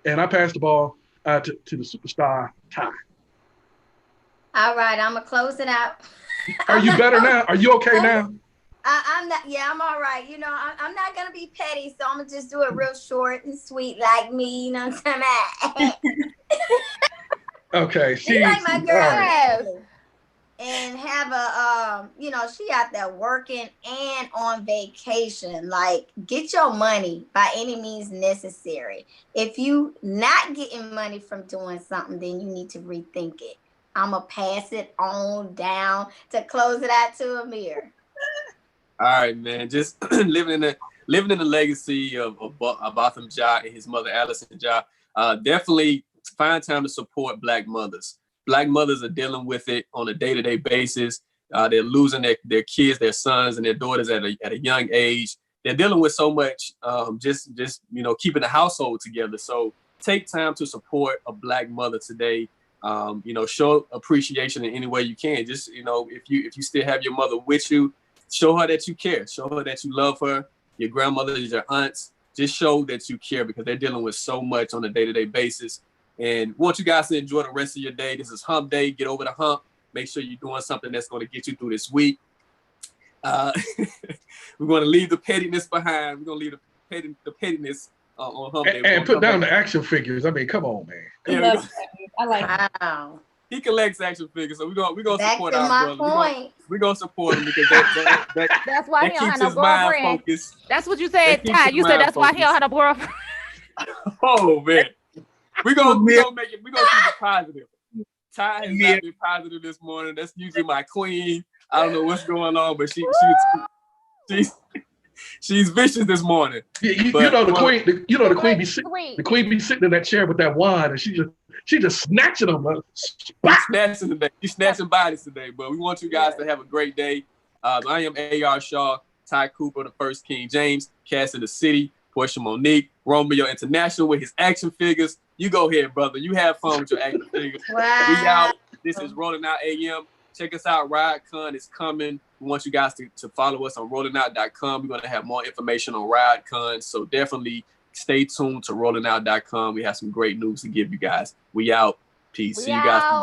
And I pass the ball to the superstar, Ty. All right, I'm gonna close it out. Are you better now? Are you okay now? I'm not. Yeah, I'm all right. You know, I'm not gonna be petty, so I'm gonna just do it real short and sweet, like me. You know what I'm saying? Okay, she's like my girl. Right. And have a she out there working and on vacation. Like, get your money by any means necessary. If you not getting money from doing something, then you need to rethink it. I'ma pass it on down to close it out to Amir. All right, man. Just living in the legacy of Botham Ja and his mother Allison Ja. Definitely find time to support Black mothers. Black mothers are dealing with it on a day-to-day basis. They're losing their kids, their sons, and their daughters at a young age. They're dealing with so much, just keeping the household together. So take time to support a Black mother today. Show appreciation in any way you can. Just if you still have your mother with you, show her that you care. Show her that you love her. Your grandmothers, your aunts, just show that you care because they're dealing with so much on a day-to-day basis. And we want you guys to enjoy the rest of your day. This is hump day. Get over the hump. Make sure you're doing something that's going to get you through this week. We're going to leave the pettiness behind. We're going to leave the pettiness on hump day. And put down the action figures. I mean, come on, man. Yeah, I like wow. He collects action figures, so we're gonna support our brother. We're gonna support him because that's why he don't have no girlfriend. That's what you said, Ty. You said that's why he don't have no girlfriend. Oh man. We're gonna make it. We're gonna keep it positive. Ty has not been positive this morning. That's usually my queen. I don't know what's going on, but she's vicious this morning. The queen be sitting in that chair with that wand, and she just snatching them. She's snatching bodies today. But we want you guys to have a great day. I am A.R. Shaw, Ty Cooper, the first King James, Cass in the City, Portia Monique, Romeo International with his action figures. You go ahead, brother. You have fun with your action figures. Wow. We out. This is Rolling Out AM. Check us out. RideCon is coming. We want you guys to follow us on rollingout.com. We're going to have more information on RideCon. So definitely stay tuned to rollingout.com. We have some great news to give you guys. We out. Peace. See you guys tomorrow.